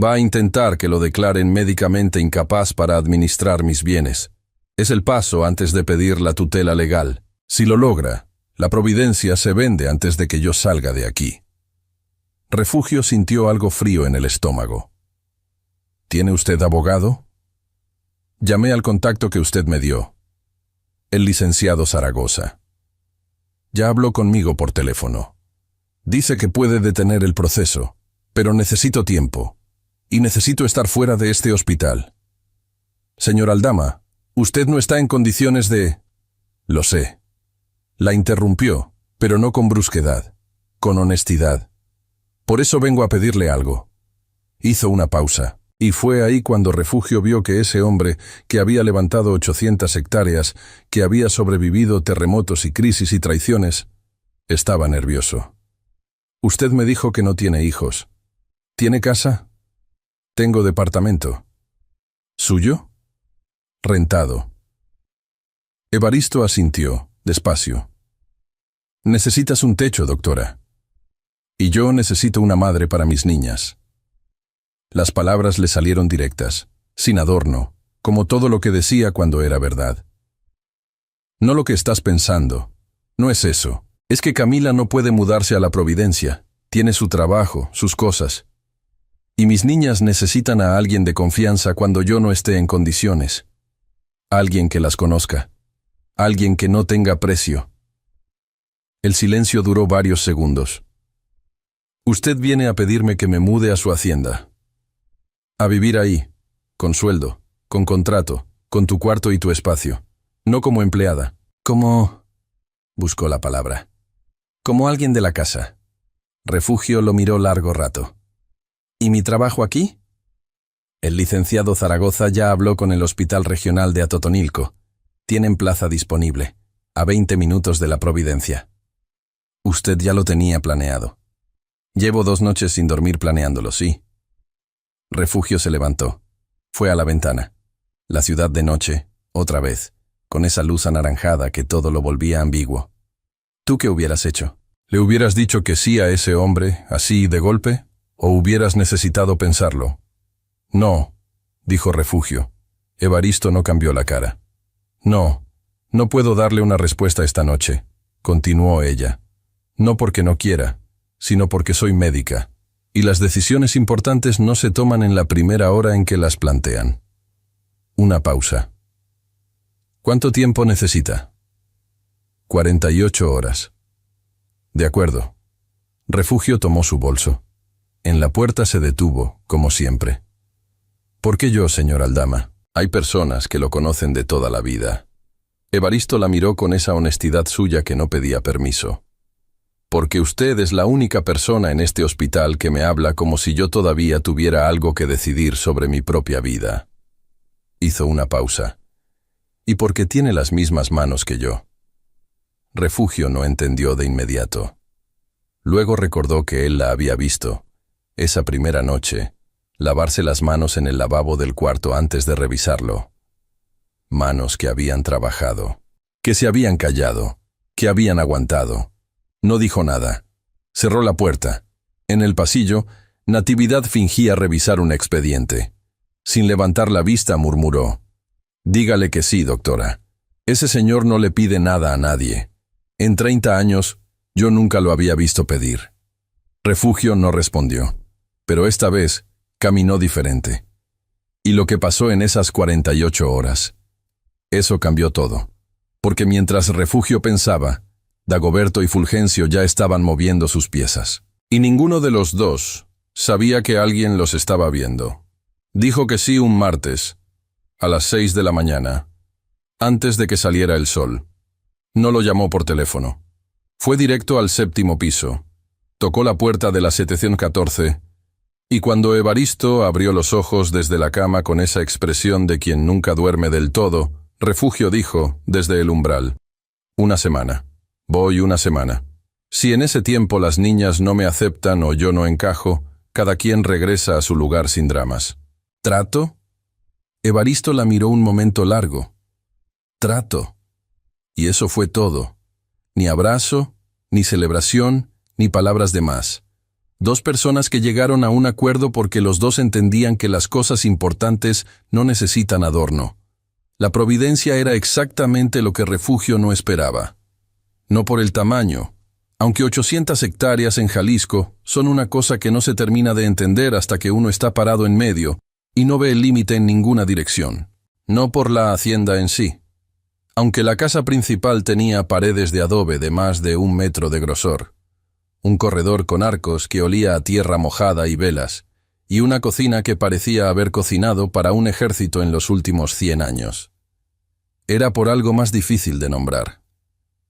A: Va a intentar que lo declaren médicamente incapaz para administrar mis bienes. Es el paso antes de pedir la tutela legal. Si lo logra, la providencia se vende antes de que yo salga de aquí. Refugio sintió algo frío en el estómago. ¿Tiene usted abogado? Llamé al contacto que usted me dio. El licenciado Zaragoza. Ya habló conmigo por teléfono. Dice que puede detener el proceso, pero necesito tiempo. Y necesito estar fuera de este hospital. Señor Aldama, usted no está en condiciones de... Lo sé. La interrumpió, pero no con brusquedad, con honestidad. Por eso vengo a pedirle algo. Hizo una pausa, y fue ahí cuando Refugio vio que ese hombre, que había levantado 800 hectáreas, que había sobrevivido terremotos y crisis y traiciones, estaba nervioso. Usted me dijo que no tiene hijos. ¿Tiene casa? Tengo departamento. ¿Suyo? Rentado. Evaristo asintió, despacio. Necesitas un techo, doctora. Y yo necesito una madre para mis niñas. Las palabras le salieron directas, sin adorno, como todo lo que decía cuando era verdad. No lo que estás pensando. No es eso. Es que Camila no puede mudarse a la Providencia. Tiene su trabajo, sus cosas. Y mis niñas necesitan a alguien de confianza cuando yo no esté en condiciones. Alguien que las conozca. Alguien que no tenga precio. El silencio duró varios segundos. Usted viene a pedirme que me mude a su hacienda. A vivir ahí, con sueldo, con contrato, con tu cuarto y tu espacio. No como empleada. Como... Buscó la palabra. Como alguien de la casa. Refugio lo miró largo rato. ¿Y mi trabajo aquí? El licenciado Zaragoza ya habló con el Hospital Regional de Atotonilco. Tienen plaza disponible, a 20 minutos de la Providencia. Usted ya lo tenía planeado. Llevo 2 noches sin dormir planeándolo, sí. Refugio se levantó. Fue a la ventana. La ciudad de noche, otra vez, con esa luz anaranjada que todo lo volvía ambiguo. ¿Tú qué hubieras hecho? ¿Le hubieras dicho que sí a ese hombre, así de golpe? ¿O hubieras necesitado pensarlo? No, dijo Refugio. Evaristo no cambió la cara. No puedo darle una respuesta esta noche, continuó ella. No porque no quiera, sino porque soy médica, y las decisiones importantes no se toman en la primera hora en que las plantean. Una pausa. ¿Cuánto tiempo necesita? 48 horas. De acuerdo. Refugio tomó su bolso. En la puerta se detuvo, como siempre. ¿Por qué yo, señor Aldama? Hay personas que lo conocen de toda la vida. Evaristo la miró con esa honestidad suya que no pedía permiso. Porque usted es la única persona en este hospital que me habla como si yo todavía tuviera algo que decidir sobre mi propia vida. Hizo una pausa. Y porque tiene las mismas manos que yo. Refugio no entendió de inmediato. Luego recordó que él la había visto, esa primera noche, lavarse las manos en el lavabo del cuarto antes de revisarlo. Manos que habían trabajado, que se habían callado, que habían aguantado. No dijo nada. Cerró la puerta. En el pasillo, Natividad fingía revisar un expediente. Sin levantar la vista, murmuró: «Dígale que sí, doctora. Ese señor no le pide nada a nadie. En 30 años, yo nunca lo había visto pedir». Refugio no respondió, pero esta vez caminó diferente. Y lo que pasó en esas 48 horas, eso cambió todo. Porque mientras Refugio pensaba, Dagoberto y Fulgencio ya estaban moviendo sus piezas. Y ninguno de los dos sabía que alguien los estaba viendo. Dijo que sí un martes, a las 6 de la mañana, antes de que saliera el sol. No lo llamó por teléfono. Fue directo al 7º piso. Tocó la puerta de la 714, y cuando Evaristo abrió los ojos desde la cama con esa expresión de quien nunca duerme del todo, Refugio dijo, desde el umbral: «Una semana. Voy una semana. Si en ese tiempo las niñas no me aceptan o yo no encajo, cada quien regresa a su lugar sin dramas». ¿Trato? Evaristo la miró un momento largo. Trato. Y eso fue todo. Ni abrazo, ni celebración, ni palabras de más. Dos personas que llegaron a un acuerdo porque los dos entendían que las cosas importantes no necesitan adorno. La providencia era exactamente lo que Refugio no esperaba. No por el tamaño, aunque 800 hectáreas en Jalisco son una cosa que no se termina de entender hasta que uno está parado en medio y no ve el límite en ninguna dirección. No por la hacienda en sí. Aunque la casa principal tenía paredes de adobe de más de 1 metro de grosor, un corredor con arcos que olía a tierra mojada y velas, y una cocina que parecía haber cocinado para un ejército en los últimos 100 años. Era por algo más difícil de nombrar.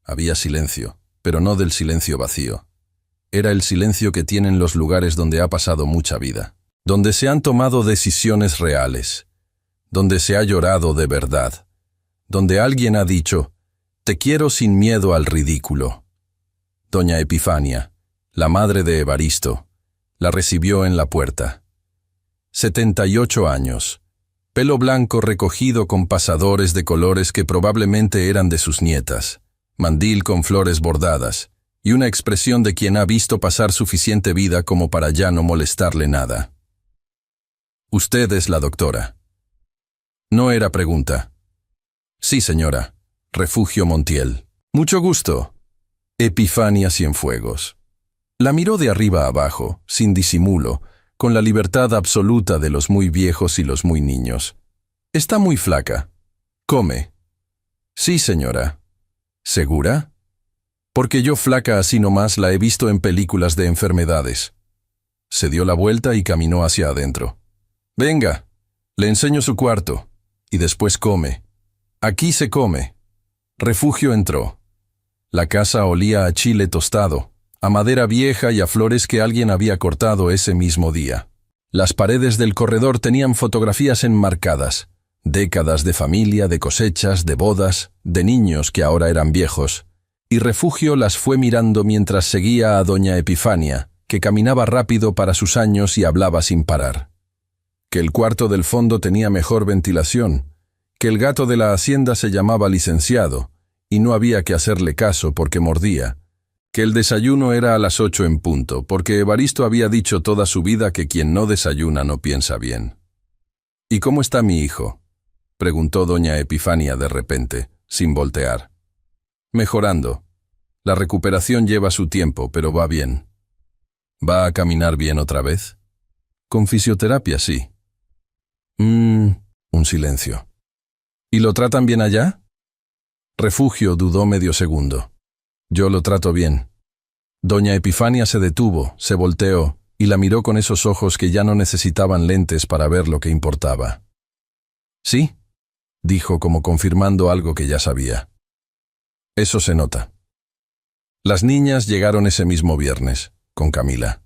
A: Había silencio, pero no del silencio vacío. Era el silencio que tienen los lugares donde ha pasado mucha vida, donde se han tomado decisiones reales, donde se ha llorado de verdad, donde alguien ha dicho: «Te quiero sin miedo al ridículo». Doña Epifania, la madre de Evaristo, la recibió en la puerta. 78 años, pelo blanco recogido con pasadores de colores que probablemente eran de sus nietas, mandil con flores bordadas, y una expresión de quien ha visto pasar suficiente vida como para ya no molestarle nada. «Usted es la doctora». No era pregunta. «Sí, señora. Refugio Montiel». «Mucho gusto». Epifania Cienfuegos. La miró de arriba abajo, sin disimulo, con la libertad absoluta de los muy viejos y los muy niños. «Está muy flaca. Come». «Sí, señora». «¿Segura?» «Porque yo flaca así nomás la he visto en películas de enfermedades». Se dio la vuelta y caminó hacia adentro. «Venga, le enseño su cuarto, y después come. Aquí se come». Refugio entró. La casa olía a chile tostado, a madera vieja y a flores que alguien había cortado ese mismo día. Las paredes del corredor tenían fotografías enmarcadas, décadas de familia, de cosechas, de bodas, de niños que ahora eran viejos, y Refugio las fue mirando mientras seguía a doña Epifania, que caminaba rápido para sus años y hablaba sin parar. Que el cuarto del fondo tenía mejor ventilación, que el gato de la hacienda se llamaba licenciado, y no había que hacerle caso porque mordía, que el desayuno era a las 8 en punto, porque Evaristo había dicho toda su vida que quien no desayuna no piensa bien. «¿Y cómo está mi hijo?», preguntó doña Epifania de repente, sin voltear. «Mejorando. La recuperación lleva su tiempo, pero va bien». «¿Va a caminar bien otra vez?». «Con fisioterapia, sí». Un silencio. «¿Y lo tratan bien allá?». Refugio dudó medio segundo. «Yo lo trato bien». Doña Epifania se detuvo, se volteó y la miró con esos ojos que ya no necesitaban lentes para ver lo que importaba. «¿Sí?», dijo como confirmando algo que ya sabía. «Eso se nota». Las niñas llegaron ese mismo viernes, con Camila.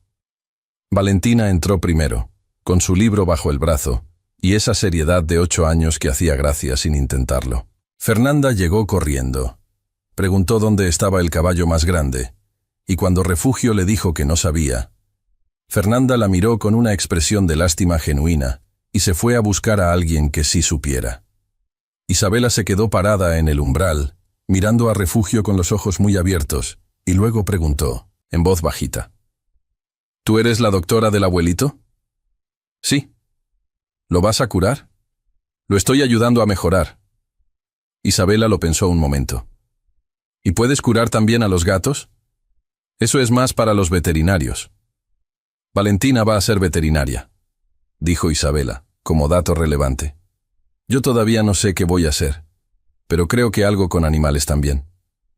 A: Valentina entró primero, con su libro bajo el brazo, y esa seriedad de 8 años que hacía gracia sin intentarlo. Fernanda llegó corriendo. Preguntó dónde estaba el caballo más grande, y cuando Refugio le dijo que no sabía, Fernanda la miró con una expresión de lástima genuina y se fue a buscar a alguien que sí supiera. Isabela se quedó parada en el umbral, mirando a Refugio con los ojos muy abiertos, y luego preguntó, en voz bajita: «¿Tú eres la doctora del abuelito?». «Sí». «¿Lo vas a curar?». «Lo estoy ayudando a mejorar». Isabela lo pensó un momento. «¿Y puedes curar también a los gatos?». «Eso es más para los veterinarios». «Valentina va a ser veterinaria», dijo Isabela, como dato relevante. «Yo todavía no sé qué voy a hacer, pero creo que algo con animales también.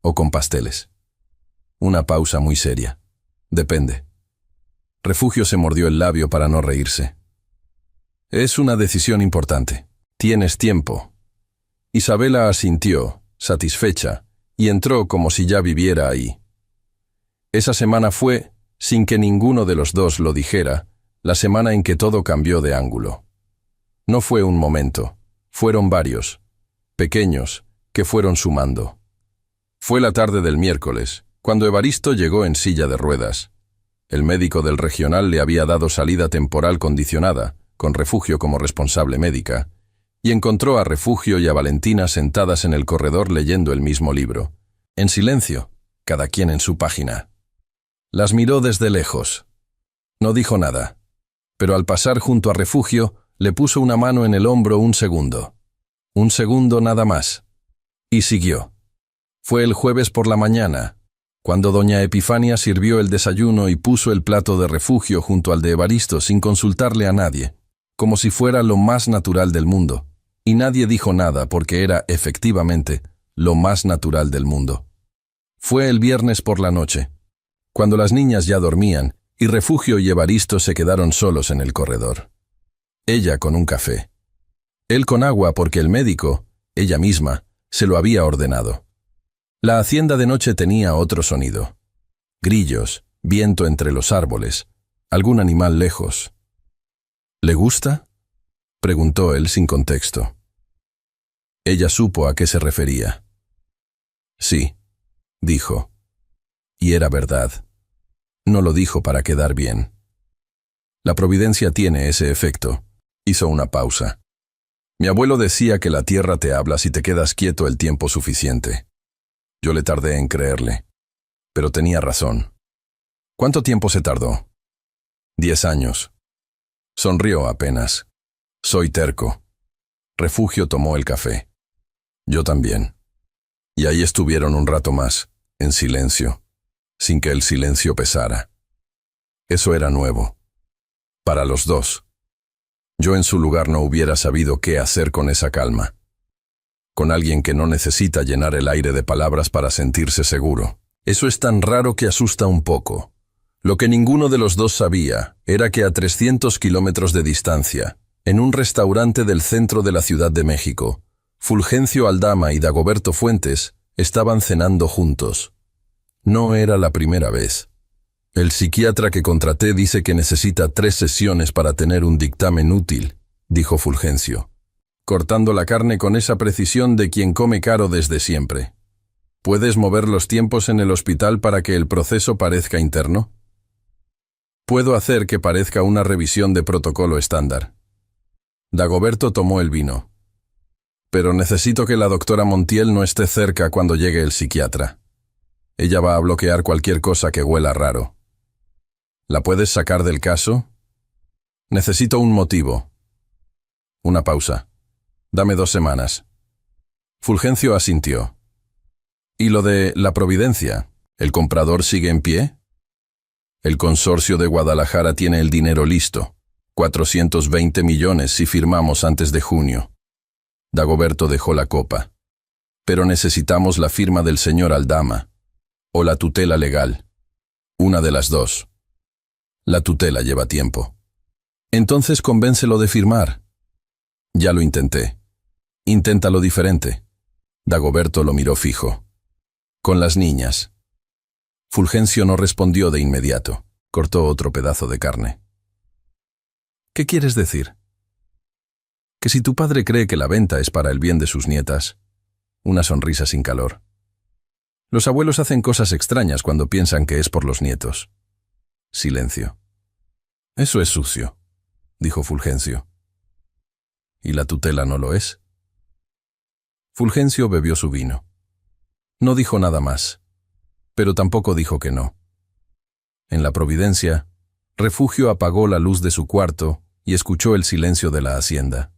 A: O con pasteles». Una pausa muy seria. «Depende». Refugio se mordió el labio para no reírse. «Es una decisión importante. Tienes tiempo». Isabela asintió, satisfecha, y entró como si ya viviera ahí. Esa semana fue, sin que ninguno de los dos lo dijera, la semana en que todo cambió de ángulo. No fue un momento, fueron varios, pequeños, que fueron sumando. Fue la tarde del miércoles, cuando Evaristo llegó en silla de ruedas. El médico del regional le había dado salida temporal condicionada, con Refugio como responsable médica, y encontró a Refugio y a Valentina sentadas en el corredor leyendo el mismo libro, en silencio, cada quien en su página. Las miró desde lejos. No dijo nada, pero al pasar junto a Refugio, le puso una mano en el hombro un segundo. Un segundo nada más. Y siguió. Fue el jueves por la mañana, cuando doña Epifania sirvió el desayuno y puso el plato de Refugio junto al de Evaristo sin consultarle a nadie, como si fuera lo más natural del mundo. Y nadie dijo nada porque era, efectivamente, lo más natural del mundo. Fue el viernes por la noche, cuando las niñas ya dormían y Refugio y Evaristo se quedaron solos en el corredor. Ella con un café. Él con agua porque el médico, ella misma, se lo había ordenado. La hacienda de noche tenía otro sonido. Grillos, viento entre los árboles, algún animal lejos. «¿Le gusta?», preguntó él sin contexto. Ella supo a qué se refería. «Sí», dijo. Y era verdad. No lo dijo para quedar bien. La providencia tiene ese efecto. Hizo una pausa. «Mi abuelo decía que la tierra te habla si te quedas quieto el tiempo suficiente». Yo le tardé en creerle. Pero tenía razón. «¿Cuánto tiempo se tardó?». 10 años. Sonrió apenas. «Soy terco». Refugio tomó el café. Yo también. Y ahí estuvieron un rato más, en silencio, sin que el silencio pesara. Eso era nuevo. Para los dos. Yo en su lugar no hubiera sabido qué hacer con esa calma. Con alguien que no necesita llenar el aire de palabras para sentirse seguro. Eso es tan raro que asusta un poco. Lo que ninguno de los dos sabía era que a 300 kilómetros de distancia, en un restaurante del centro de la Ciudad de México, Fulgencio Aldama y Dagoberto Fuentes estaban cenando juntos. No era la primera vez. El psiquiatra que contraté dice que necesita 3 sesiones para tener un dictamen útil, dijo Fulgencio, cortando la carne con esa precisión de quien come caro desde siempre. ¿Puedes mover los tiempos en el hospital para que el proceso parezca interno? Puedo hacer que parezca una revisión de protocolo estándar. Dagoberto tomó el vino. Pero necesito que la doctora Montiel no esté cerca cuando llegue el psiquiatra. Ella va a bloquear cualquier cosa que huela raro. ¿La puedes sacar del caso? Necesito un motivo. Una pausa. Dame 2 semanas. Fulgencio asintió. ¿Y lo de la Providencia? ¿El comprador sigue en pie? El consorcio de Guadalajara tiene el dinero listo. 420 millones si firmamos antes de junio. Dagoberto dejó la copa. Pero necesitamos la firma del señor Aldama. O la tutela legal. Una de las dos. La tutela lleva tiempo. Entonces convéncelo de firmar. Ya lo intenté. Inténtalo diferente. Dagoberto lo miró fijo. Con las niñas. Fulgencio no respondió de inmediato. Cortó otro pedazo de carne. ¿Qué quieres decir? Que si tu padre cree que la venta es para el bien de sus nietas. Una sonrisa sin calor. Los abuelos hacen cosas extrañas cuando piensan que es por los nietos. Silencio. Eso es sucio, dijo Fulgencio. ¿Y la tutela no lo es? Fulgencio bebió su vino. No dijo nada más, pero tampoco dijo que no. En la Providencia, Refugio apagó la luz de su cuarto y escuchó el silencio de la hacienda.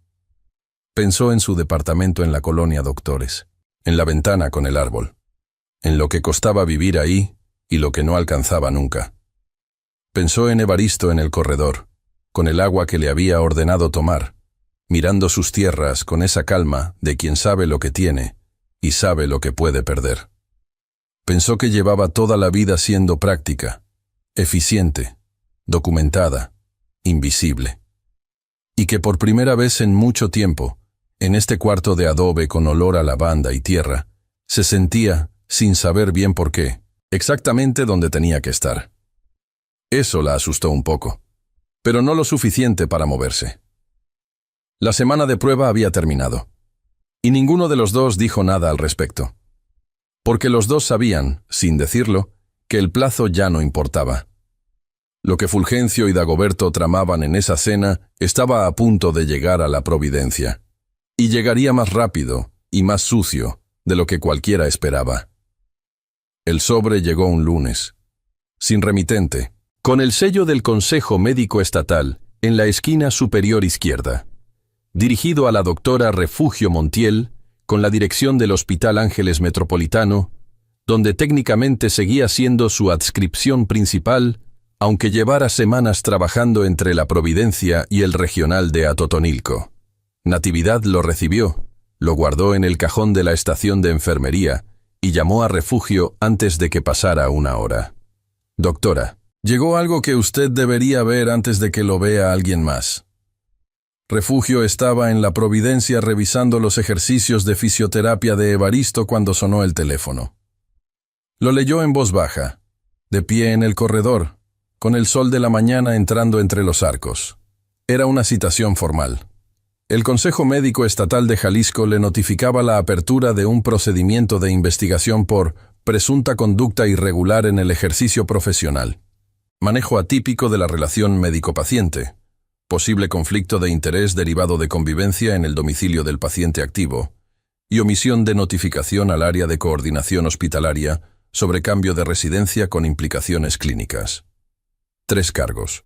A: Pensó en su departamento en la colonia Doctores, en la ventana con el árbol, en lo que costaba vivir ahí y lo que no alcanzaba nunca. Pensó en Evaristo en el corredor, con el agua que le había ordenado tomar, mirando sus tierras con esa calma de quien sabe lo que tiene y sabe lo que puede perder. Pensó que llevaba toda la vida siendo práctica, eficiente, documentada, invisible. Y que por primera vez en mucho tiempo, en este cuarto de adobe con olor a lavanda y tierra, se sentía, sin saber bien por qué, exactamente donde tenía que estar. Eso la asustó un poco, pero no lo suficiente para moverse. La semana de prueba había terminado, y ninguno de los dos dijo nada al respecto, porque los dos sabían, sin decirlo, que el plazo ya no importaba. Lo que Fulgencio y Dagoberto tramaban en esa cena estaba a punto de llegar a la Providencia, y llegaría más rápido y más sucio de lo que cualquiera esperaba. El sobre llegó un lunes, sin remitente, con el sello del Consejo Médico Estatal en la esquina superior izquierda, dirigido a la doctora Refugio Montiel, con la dirección del Hospital Ángeles Metropolitano, donde técnicamente seguía siendo su adscripción principal, aunque llevara semanas trabajando entre la Providencia y el regional de Atotonilco. Natividad lo recibió, lo guardó en el cajón de la estación de enfermería y llamó a Refugio antes de que pasara 1 hora. Doctora, llegó algo que usted debería ver antes de que lo vea alguien más. Refugio estaba en la Providencia revisando los ejercicios de fisioterapia de Evaristo cuando sonó el teléfono. Lo leyó en voz baja, de pie en el corredor, con el sol de la mañana entrando entre los arcos. Era una citación formal. El Consejo Médico Estatal de Jalisco le notificaba la apertura de un procedimiento de investigación por presunta conducta irregular en el ejercicio profesional, manejo atípico de la relación médico-paciente, posible conflicto de interés derivado de convivencia en el domicilio del paciente activo y omisión de notificación al área de coordinación hospitalaria sobre cambio de residencia con implicaciones clínicas. 3 cargos,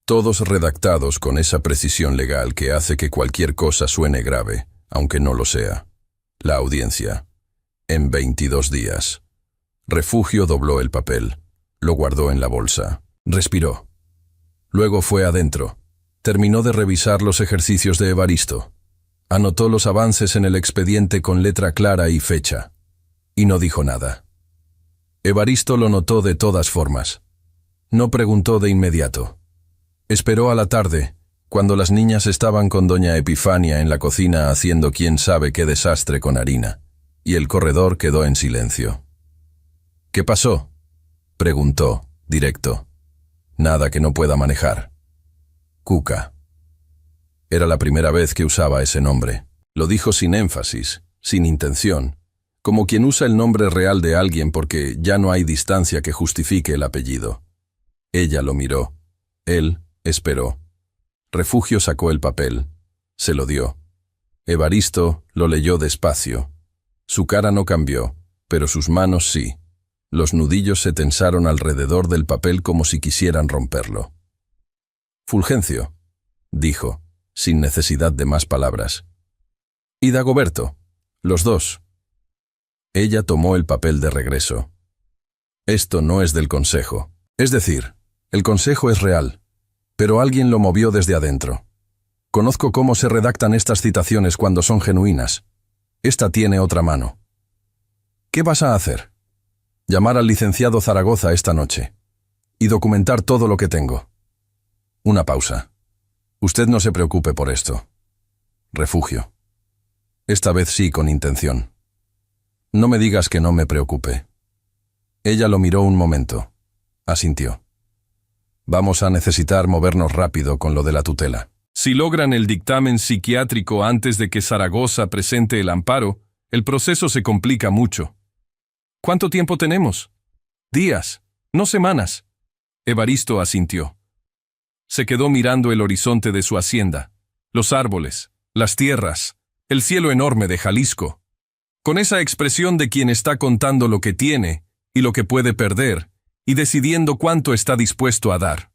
A: todos redactados con esa precisión legal que hace que cualquier cosa suene grave, aunque no lo sea. La audiencia. En 22 días. Refugio dobló el papel, lo guardó en la bolsa, respiró. Luego fue adentro. Terminó de revisar los ejercicios de Evaristo. Anotó los avances en el expediente con letra clara y fecha. Y no dijo nada. Evaristo lo notó de todas formas. No preguntó de inmediato. Esperó a la tarde, cuando las niñas estaban con doña Epifania en la cocina haciendo quién sabe qué desastre con harina, y el corredor quedó en silencio. ¿Qué pasó?, preguntó, directo. Nada que no pueda manejar. Cuca. Era la primera vez que usaba ese nombre. Lo dijo sin énfasis, sin intención, como quien usa el nombre real de alguien porque ya no hay distancia que justifique el apellido. Ella lo miró. Él esperó. Refugio sacó el papel. Se lo dio. Evaristo lo leyó despacio. Su cara no cambió, pero sus manos sí. Los nudillos se tensaron alrededor del papel como si quisieran romperlo. Fulgencio, dijo, sin necesidad de más palabras. Y Dagoberto, los dos. Ella tomó el papel de regreso. Esto no es del Consejo. Es decir, el Consejo es real, pero alguien lo movió desde adentro. Conozco cómo se redactan estas citaciones cuando son genuinas. Esta tiene otra mano. ¿Qué vas a hacer? Llamar al licenciado Zaragoza esta noche y documentar todo lo que tengo. Una pausa. Usted no se preocupe por esto. Refugio. Esta vez sí con intención. No me digas que no me preocupe. Ella lo miró un momento. Asintió. Vamos a necesitar movernos rápido con lo de la tutela. Si logran el dictamen psiquiátrico antes de que Zaragoza presente el amparo, el proceso se complica mucho. ¿Cuánto tiempo tenemos? Días, no semanas. Evaristo asintió. Se quedó mirando el horizonte de su hacienda, los árboles, las tierras, el cielo enorme de Jalisco, con esa expresión de quien está contando lo que tiene y lo que puede perder, y decidiendo cuánto está dispuesto a dar.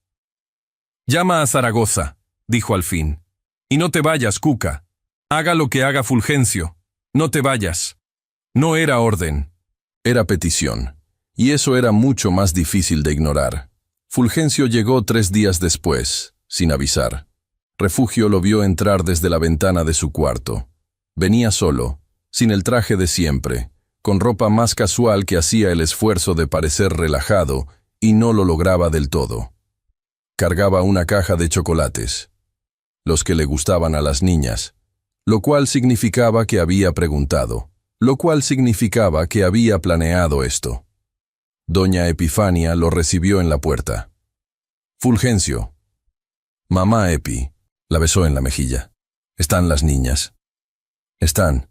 A: Llama a Zaragoza, dijo al fin. Y no te vayas, Cuca. Haga lo que haga Fulgencio. No te vayas. No era orden. Era petición. Y eso era mucho más difícil de ignorar. Fulgencio llegó 3 días después, sin avisar. Refugio lo vio entrar desde la ventana de su cuarto. Venía solo, sin el traje de siempre, con ropa más casual que hacía el esfuerzo de parecer relajado y no lo lograba del todo. Cargaba una caja de chocolates, los que le gustaban a las niñas, lo cual significaba que había preguntado, lo cual significaba que había planeado esto. Doña Epifania lo recibió en la puerta. Fulgencio. Mamá Epi, la besó en la mejilla. ¿Están las niñas? Están.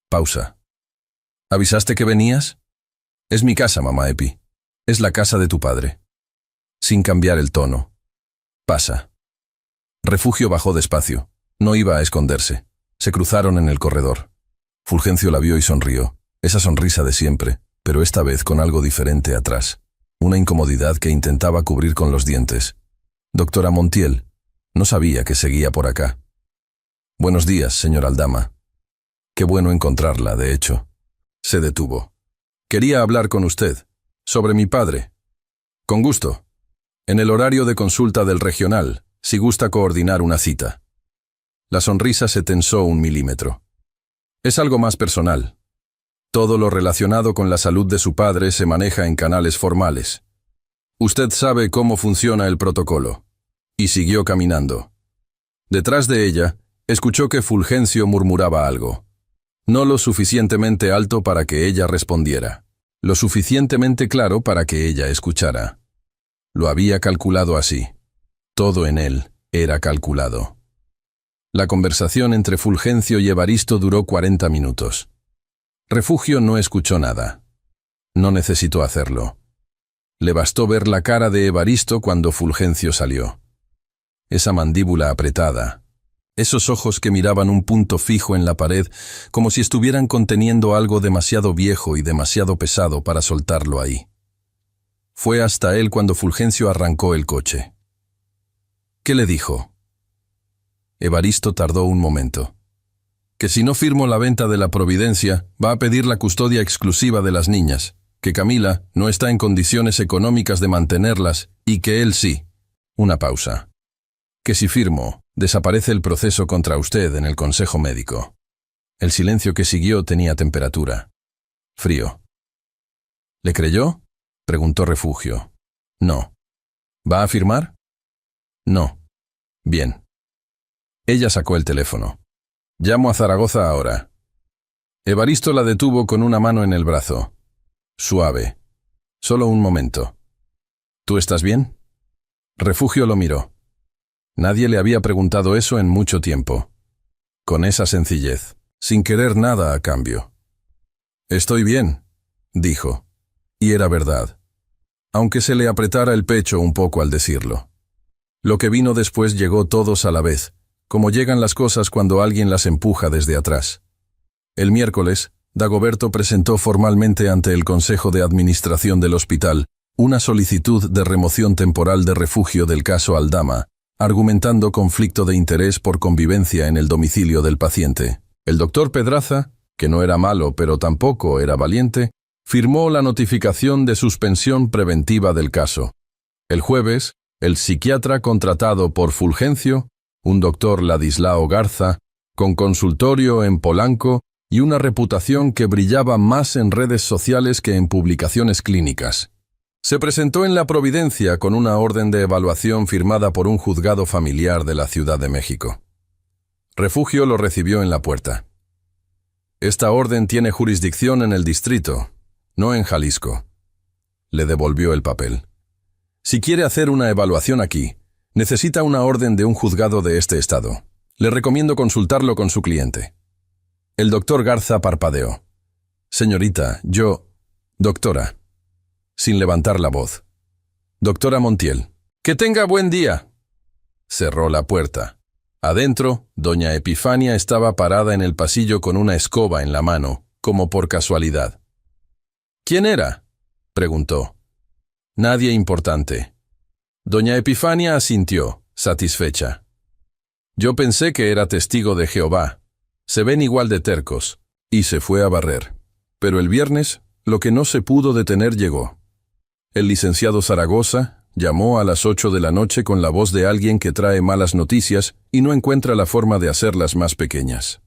A: Pausa. ¿Avisaste que venías? Es mi casa, mamá Epi. Es la casa de tu padre. Sin cambiar el tono. Pasa. Refugio bajó despacio. No iba a esconderse. Se cruzaron en el corredor. Fulgencio la vio y sonrió. Esa sonrisa de siempre, pero esta vez con algo diferente atrás. Una incomodidad que intentaba cubrir con los dientes. Doctora Montiel, no sabía que seguía por acá. Buenos días, señora Aldama. Qué bueno encontrarla, de hecho. Se detuvo. Quería hablar con usted. Sobre mi padre. Con gusto. En el horario de consulta del regional, si gusta coordinar una cita. La sonrisa se tensó 1 milímetro. Es algo más personal. Todo lo relacionado con la salud de su padre se maneja en canales formales. Usted sabe cómo funciona el protocolo. Y siguió caminando. Detrás de ella, escuchó que Fulgencio murmuraba algo. No lo suficientemente alto para que ella respondiera. Lo suficientemente claro para que ella escuchara. Lo había calculado así. Todo en él era calculado. La conversación entre Fulgencio y Evaristo duró 40 minutos. Refugio no escuchó nada. No necesitó hacerlo. Le bastó ver la cara de Evaristo cuando Fulgencio salió. Esa mandíbula apretada. Esos ojos que miraban un punto fijo en la pared, como si estuvieran conteniendo algo demasiado viejo y demasiado pesado para soltarlo ahí. Fue hasta él cuando Fulgencio arrancó el coche. ¿Qué le dijo? Evaristo tardó un momento. Que si no firmo la venta de la Providencia, va a pedir la custodia exclusiva de las niñas, que Camila no está en condiciones económicas de mantenerlas y que él sí. Una pausa. Que si firmo, desaparece el proceso contra usted en el Consejo Médico. El silencio que siguió tenía temperatura. Frío. ¿Le creyó? Preguntó Refugio. No. ¿Va a firmar? No. Bien. Ella sacó el teléfono. Llamo a Zaragoza ahora. Evaristo la detuvo con una mano en el brazo. Suave. Solo un momento. ¿Tú estás bien? Refugio lo miró. Nadie le había preguntado eso en mucho tiempo. Con esa sencillez, sin querer nada a cambio. Estoy bien, dijo. Y era verdad. Aunque se le apretara el pecho un poco al decirlo. Lo que vino después llegó todos a la vez, como llegan las cosas cuando alguien las empuja desde atrás. El miércoles, Dagoberto presentó formalmente ante el Consejo de Administración del hospital una solicitud de remoción temporal de refugio del caso Aldama, argumentando conflicto de interés por convivencia en el domicilio del paciente. El doctor Pedraza, que no era malo pero tampoco era valiente, firmó la notificación de suspensión preventiva del caso. El jueves, el psiquiatra contratado por Fulgencio, un doctor Ladislao Garza, con consultorio en Polanco y una reputación que brillaba más en redes sociales que en publicaciones clínicas, se presentó en la Providencia con una orden de evaluación firmada por un juzgado familiar de la Ciudad de México. Refugio lo recibió en la puerta. Esta orden tiene jurisdicción en el distrito, no en Jalisco. Le devolvió el papel. Si quiere hacer una evaluación aquí, necesita una orden de un juzgado de este estado. Le recomiendo consultarlo con su cliente. El doctor Garza parpadeó. Señorita, doctora. Sin levantar la voz. Doctora Montiel. Que tenga buen día. Cerró la puerta. Adentro, doña Epifania estaba parada en el pasillo con una escoba en la mano, como por casualidad. ¿Quién era?, preguntó. Nadie importante. Doña Epifania asintió, satisfecha. Yo pensé que era testigo de Jehová. Se ven igual de tercos. Y se fue a barrer. Pero el viernes, lo que no se pudo detener llegó. El licenciado Zaragoza llamó a las 8 de la noche con la voz de alguien que trae malas noticias y no encuentra la forma de hacerlas más pequeñas.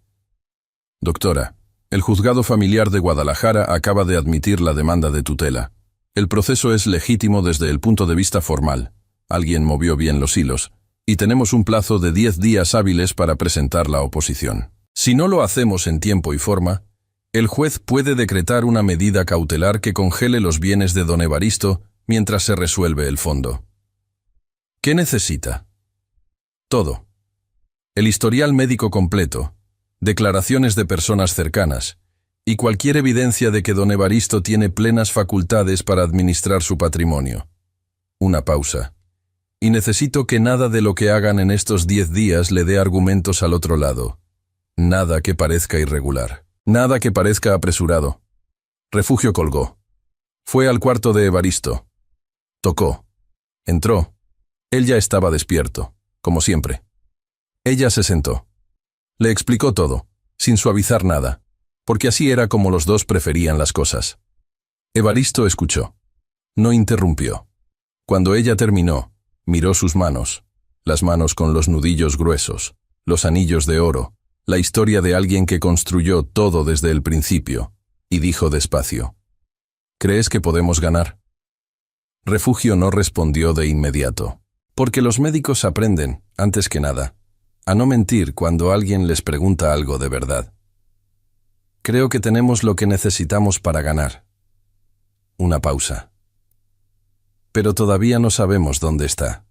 A: Doctora, el juzgado familiar de Guadalajara acaba de admitir la demanda de tutela. El proceso es legítimo desde el punto de vista formal. Alguien movió bien los hilos, y tenemos un plazo de 10 días hábiles para presentar la oposición. Si no lo hacemos en tiempo y forma, el juez puede decretar una medida cautelar que congele los bienes de don Evaristo mientras se resuelve el fondo. ¿Qué necesita? Todo. El historial médico completo, declaraciones de personas cercanas y cualquier evidencia de que don Evaristo tiene plenas facultades para administrar su patrimonio. Una pausa. Y necesito que nada de lo que hagan en estos 10 días le dé argumentos al otro lado. Nada que parezca irregular. Nada que parezca apresurado. Refugio colgó. Fue al cuarto de Evaristo. Tocó. Entró. Él ya estaba despierto, como siempre. Ella se sentó. Le explicó todo, sin suavizar nada, porque así era como los dos preferían las cosas. Evaristo escuchó. No interrumpió. Cuando ella terminó, miró sus manos, las manos con los nudillos gruesos, los anillos de oro, la historia de alguien que construyó todo desde el principio, y dijo despacio: ¿Crees que podemos ganar? Refugio no respondió de inmediato, porque los médicos aprenden, antes que nada, a no mentir cuando alguien les pregunta algo de verdad. Creo que tenemos lo que necesitamos para ganar. Una pausa. Pero todavía no sabemos dónde está.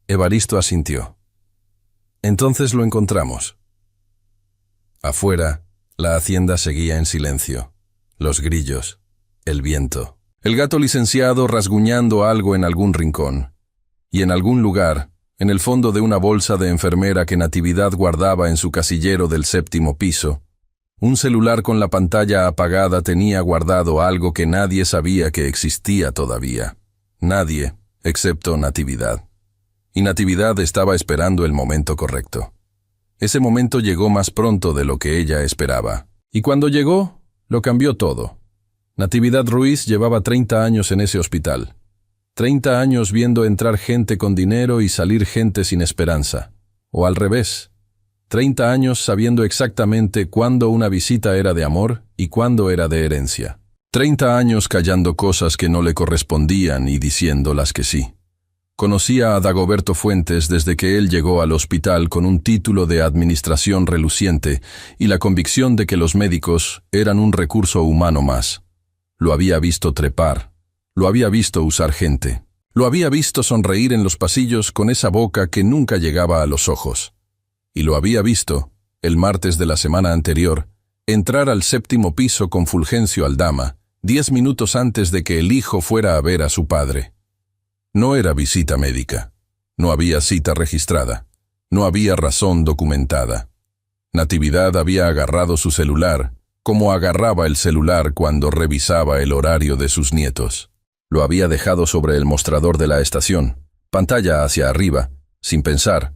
A: Evaristo asintió. Entonces lo encontramos. Afuera, la hacienda seguía en silencio. Los grillos, el viento, el gato licenciado rasguñando algo en algún rincón. Y en algún lugar, en el fondo de una bolsa de enfermera que Natividad guardaba en su casillero del 7º piso, un celular con la pantalla apagada tenía guardado algo que nadie sabía que existía todavía. Nadie, excepto Natividad. Y Natividad estaba esperando el momento correcto. Ese momento llegó más pronto de lo que ella esperaba. Y cuando llegó, lo cambió todo. Natividad Ruiz llevaba 30 años en ese hospital. 30 años viendo entrar gente con dinero y salir gente sin esperanza. O al revés. 30 años sabiendo exactamente cuándo una visita era de amor y cuándo era de herencia. 30 años callando cosas que no le correspondían y diciendo las que sí. Conocía a Dagoberto Fuentes desde que él llegó al hospital con un título de administración reluciente y la convicción de que los médicos eran un recurso humano más. Lo había visto trepar, lo había visto usar gente, lo había visto sonreír en los pasillos con esa boca que nunca llegaba a los ojos. Y lo había visto, el martes de la semana anterior, entrar al 7º piso con Fulgencio Aldama, 10 minutos antes de que el hijo fuera a ver a su padre. No era visita médica. No había cita registrada. No había razón documentada. Natividad había agarrado su celular, como agarraba el celular cuando revisaba el horario de sus nietos. Lo había dejado sobre el mostrador de la estación, pantalla hacia arriba, sin pensar,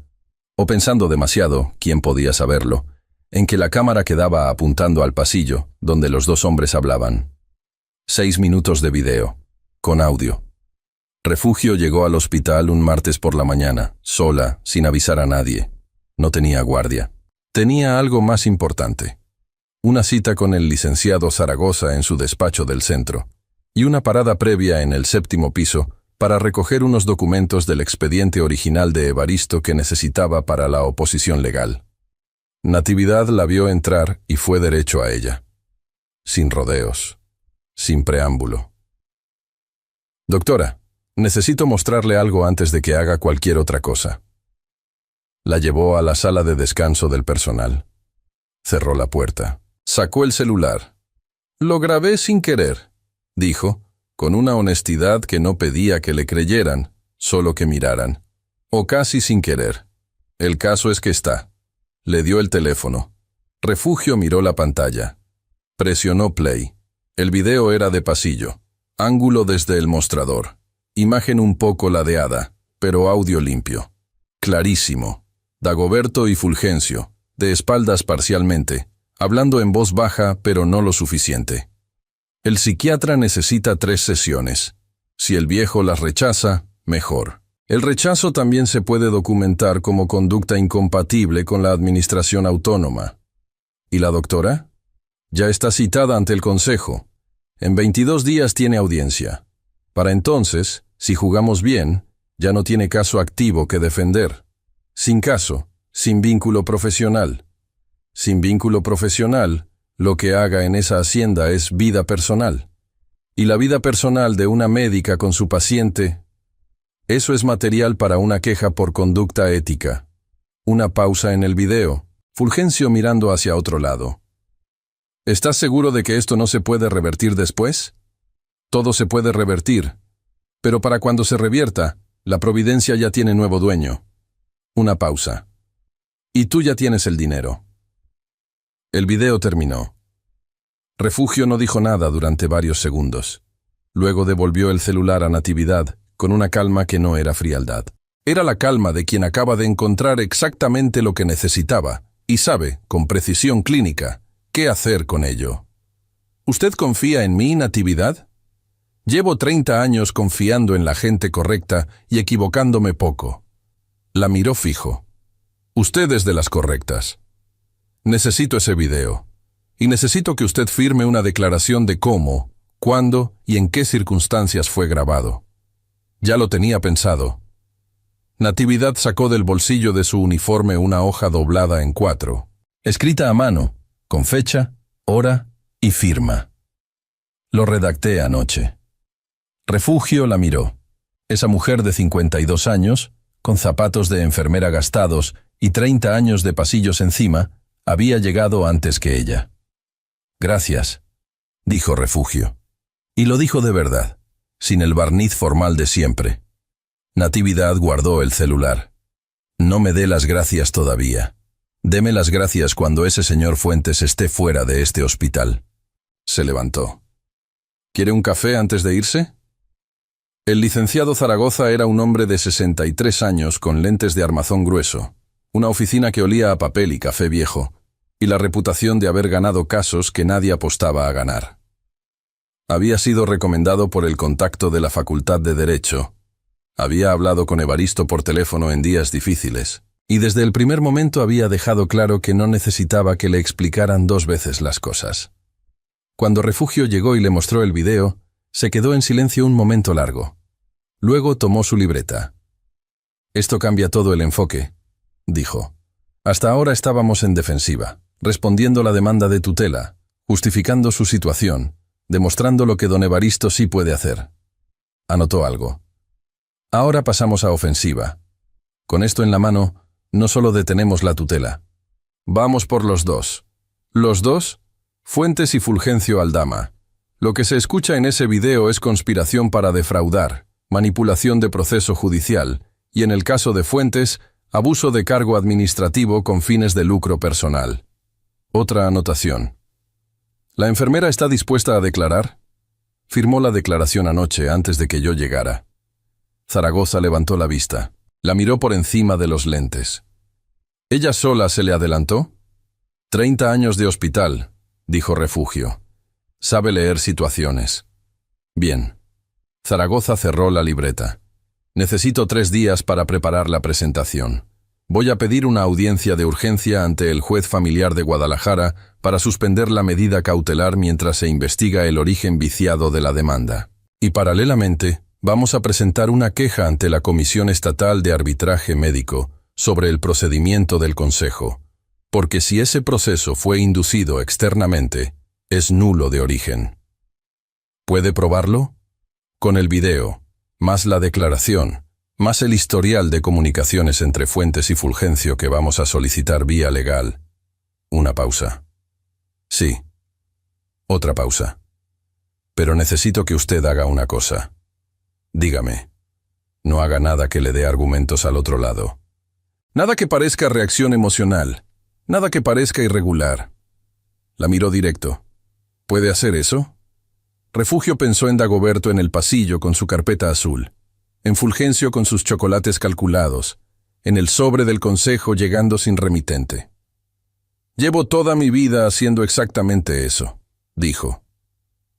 A: o pensando demasiado, quién podía saberlo, en que la cámara quedaba apuntando al pasillo, donde los dos hombres hablaban. 6 minutos de video, con audio. Refugio llegó al hospital un martes por la mañana, sola, sin avisar a nadie. No tenía guardia. Tenía algo más importante. Una cita con el licenciado Zaragoza en su despacho del centro, y una parada previa en el 7º piso para recoger unos documentos del expediente original de Evaristo que necesitaba para la oposición legal. Natividad la vio entrar y fue derecho a ella. Sin rodeos, sin preámbulo. «Doctora, necesito mostrarle algo antes de que haga cualquier otra cosa». La llevó a la sala de descanso del personal. Cerró la puerta. Sacó el celular. «Lo grabé sin querer», dijo, con una honestidad que no pedía que le creyeran, solo que miraran. O casi sin querer. El caso es que está. Le dio el teléfono. Refugio miró la pantalla. Presionó play. El video era de pasillo. Ángulo desde el mostrador. Imagen un poco ladeada, pero audio limpio. Clarísimo. Dagoberto y Fulgencio, de espaldas parcialmente, hablando en voz baja, pero no lo suficiente. El psiquiatra necesita 3 sesiones. Si el viejo las rechaza, mejor. El rechazo también se puede documentar como conducta incompatible con la administración autónoma. ¿Y la doctora? Ya está citada ante el consejo. En 22 días tiene audiencia. Para entonces, si jugamos bien, ya no tiene caso activo que defender. Sin caso, sin vínculo profesional. Sin vínculo profesional, lo que haga en esa hacienda es vida personal. Y la vida personal de una médica con su paciente, eso es material para una queja por conducta ética. Una pausa en el video. Fulgencio mirando hacia otro lado. ¿Estás seguro de que esto no se puede revertir después? Todo se puede revertir, pero para cuando se revierta, la providencia ya tiene nuevo dueño. Una pausa. Y tú ya tienes el dinero. El video terminó. Refugio no dijo nada durante varios segundos. Luego devolvió el celular a Natividad, con una calma que no era frialdad. Era la calma de quien acaba de encontrar exactamente lo que necesitaba, y sabe, con precisión clínica, qué hacer con ello. ¿Usted confía en mí, Natividad? Llevo 30 años confiando en la gente correcta y equivocándome poco. La miró fijo. Usted es de las correctas. Necesito ese video. Y necesito que usted firme una declaración de cómo, cuándo y en qué circunstancias fue grabado. Ya lo tenía pensado. Natividad sacó del bolsillo de su uniforme una hoja doblada en 4, escrita a mano, con fecha, hora y firma. Lo redacté anoche. Refugio la miró. Esa mujer de 52 años, con zapatos de enfermera gastados y 30 años de pasillos encima, había llegado antes que ella. «Gracias», dijo Refugio. Y lo dijo de verdad, sin el barniz formal de siempre. Natividad guardó el celular. «No me dé las gracias todavía. Deme las gracias cuando ese señor Fuentes esté fuera de este hospital». Se levantó. «¿Quiere un café antes de irse?» El licenciado Zaragoza era un hombre de 63 años con lentes de armazón grueso, una oficina que olía a papel y café viejo, y la reputación de haber ganado casos que nadie apostaba a ganar. Había sido recomendado por el contacto de la Facultad de Derecho. Había hablado con Evaristo por teléfono en días difíciles, y desde el primer momento había dejado claro que no necesitaba que le explicaran 2 veces las cosas. Cuando Refugio llegó y le mostró el video, se quedó en silencio un momento largo. Luego tomó su libreta. «Esto cambia todo el enfoque», dijo. «Hasta ahora estábamos en defensiva, respondiendo la demanda de tutela, justificando su situación, demostrando lo que don Evaristo sí puede hacer». Anotó algo. «Ahora pasamos a ofensiva. Con esto en la mano, no solo detenemos la tutela. Vamos por los 2. ¿Los 2? Fuentes y Fulgencio Aldama. Lo que se escucha en ese video es conspiración para defraudar, manipulación de proceso judicial, y en el caso de Fuentes, Abuso de cargo administrativo con fines de lucro personal. Otra anotación. ¿La enfermera está dispuesta a declarar? Firmó la declaración anoche antes de que yo llegara. Zaragoza levantó la vista. La miró por encima de los lentes. ¿Ella sola se le adelantó? 30 años de hospital, dijo Refugio. Sabe leer situaciones. Bien. Zaragoza cerró la libreta. Necesito 3 días para preparar la presentación. Voy a pedir una audiencia de urgencia ante el juez familiar de Guadalajara para suspender la medida cautelar mientras se investiga el origen viciado de la demanda. Y paralelamente, vamos a presentar una queja ante la Comisión Estatal de Arbitraje Médico sobre el procedimiento del Consejo, porque si ese proceso fue inducido externamente, es nulo de origen. ¿Puede probarlo? Con el video, más la declaración, más el historial de comunicaciones entre Fuentes y Fulgencio que vamos a solicitar vía legal. Una pausa. Sí. Otra pausa. Pero necesito que usted haga una cosa. Dígame. No haga nada que le dé argumentos al otro lado. Nada que parezca reacción emocional. Nada que parezca irregular. La miró directo. ¿Puede hacer eso? Refugio pensó en Dagoberto en el pasillo con su carpeta azul, en Fulgencio con sus chocolates calculados, en el sobre del consejo llegando sin remitente. Llevo toda mi vida haciendo exactamente eso, dijo.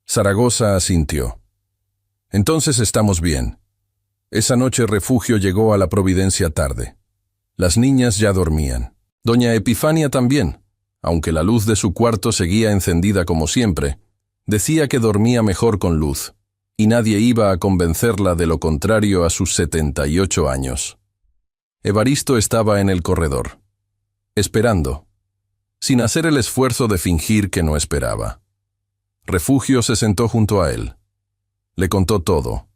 A: Zaragoza asintió. Entonces estamos bien. Esa noche Refugio llegó a la Providencia tarde. Las niñas ya dormían. Doña Epifania también, aunque la luz de su cuarto seguía encendida como siempre. Decía que dormía mejor con luz, y nadie iba a convencerla de lo contrario a sus 78 años. Evaristo estaba en el corredor, esperando, sin hacer el esfuerzo de fingir que no esperaba. Refugio se sentó junto a él. Le contó todo.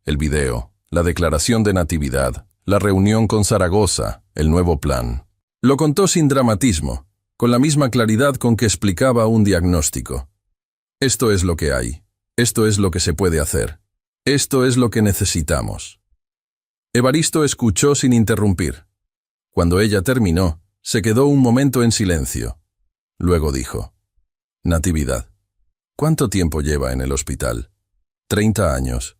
A: El video, la declaración de Natividad, la reunión con Zaragoza, el nuevo plan. Lo contó sin dramatismo, con la misma claridad con que explicaba un diagnóstico. Esto es lo que hay. Esto es lo que se puede hacer. Esto es lo que necesitamos. Evaristo escuchó sin interrumpir. Cuando ella terminó, se quedó un momento en silencio. Luego dijo: Natividad, ¿cuánto tiempo lleva en el hospital? 30 años.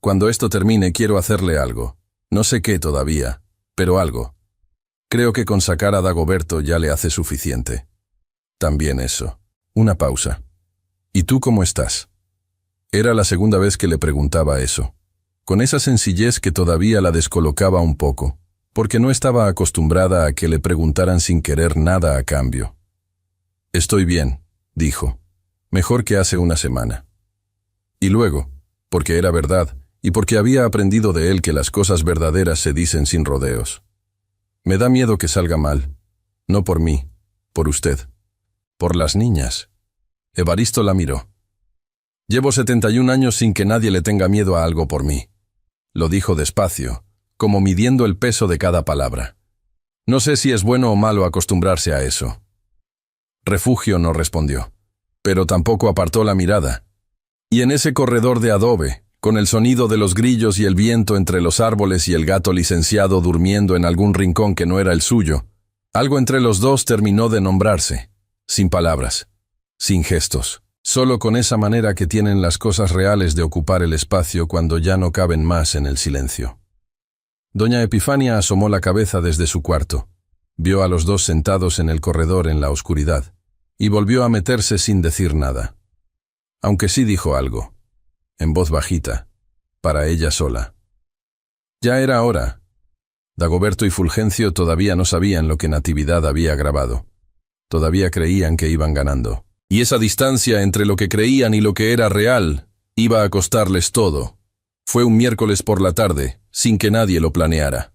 A: Cuando esto termine quiero hacerle algo. No sé qué todavía, pero algo. Creo que con sacar a Dagoberto ya le hace suficiente. También eso. Una pausa. ¿Y tú cómo estás? Era la segunda vez que le preguntaba eso, con esa sencillez que todavía la descolocaba un poco, porque no estaba acostumbrada a que le preguntaran sin querer nada a cambio. Estoy bien, dijo, mejor que hace una semana. Y luego, porque era verdad, y porque había aprendido de él que las cosas verdaderas se dicen sin rodeos. Me da miedo que salga mal, no por mí, por usted, por las niñas. Evaristo la miró. Llevo 71 años sin que nadie le tenga miedo a algo por mí. Lo dijo despacio, como midiendo el peso de cada palabra. No sé si es bueno o malo acostumbrarse a eso. Refugio no respondió, pero tampoco apartó la mirada. Y en ese corredor de adobe, con el sonido de los grillos y el viento entre los árboles y el gato licenciado durmiendo en algún rincón que no era el suyo, algo entre los dos terminó de nombrarse, sin palabras. Sin gestos, solo con esa manera que tienen las cosas reales de ocupar el espacio cuando ya no caben más en el silencio. Doña Epifania asomó la cabeza desde su cuarto, vio a los dos sentados en el corredor en la oscuridad, y volvió a meterse sin decir nada. Aunque sí dijo algo, en voz bajita, para ella sola. Ya era hora. Dagoberto y Fulgencio todavía no sabían lo que Natividad había grabado. Todavía creían que iban ganando. Y esa distancia entre lo que creían y lo que era real iba a costarles todo. Fue un miércoles por la tarde, sin que nadie lo planeara.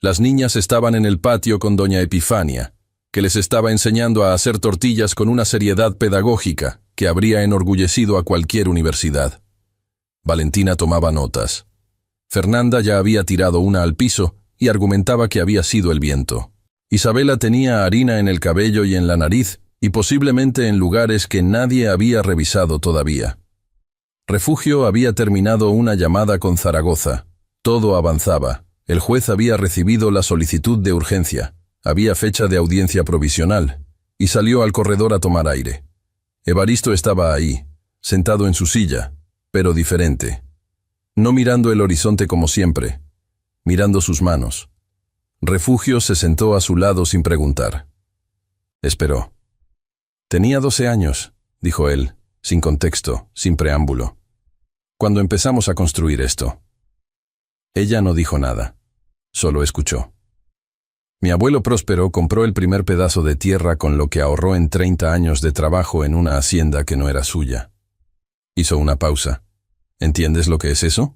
A: Las niñas estaban en el patio con doña Epifania, que les estaba enseñando a hacer tortillas con una seriedad pedagógica que habría enorgullecido a cualquier universidad. Valentina tomaba notas. Fernanda ya había tirado una al piso y argumentaba que había sido el viento. Isabela tenía harina en el cabello y en la nariz, y posiblemente en lugares que nadie había revisado todavía. Refugio había terminado una llamada con Zaragoza. Todo avanzaba. El juez había recibido la solicitud de urgencia, había fecha de audiencia provisional, y salió al corredor a tomar aire. Evaristo estaba ahí, sentado en su silla, pero diferente. No mirando el horizonte como siempre, mirando sus manos. Refugio se sentó a su lado sin preguntar. Esperó. Tenía 12 años, dijo él, sin contexto, sin preámbulo. Cuando empezamos a construir esto. Ella no dijo nada, solo escuchó. Mi abuelo Próspero compró el primer pedazo de tierra con lo que ahorró en 30 años de trabajo en una hacienda que no era suya. Hizo una pausa. ¿Entiendes lo que es eso?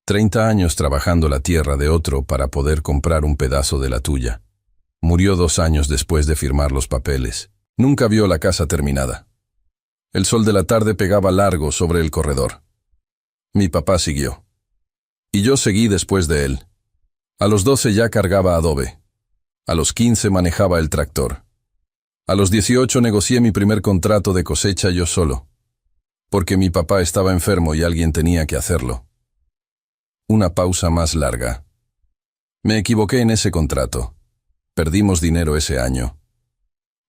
A: 30 años trabajando la tierra de otro para poder comprar un pedazo de la tuya. Murió 2 años después de firmar los papeles. Nunca vio la casa terminada. El sol de la tarde pegaba largo sobre el corredor. Mi papá siguió. Y yo seguí después de él. A los 12 ya cargaba adobe. A los 15 manejaba el tractor. A los 18 negocié mi primer contrato de cosecha yo solo. Porque mi papá estaba enfermo y alguien tenía que hacerlo. Una pausa más larga. Me equivoqué en ese contrato. Perdimos dinero ese año.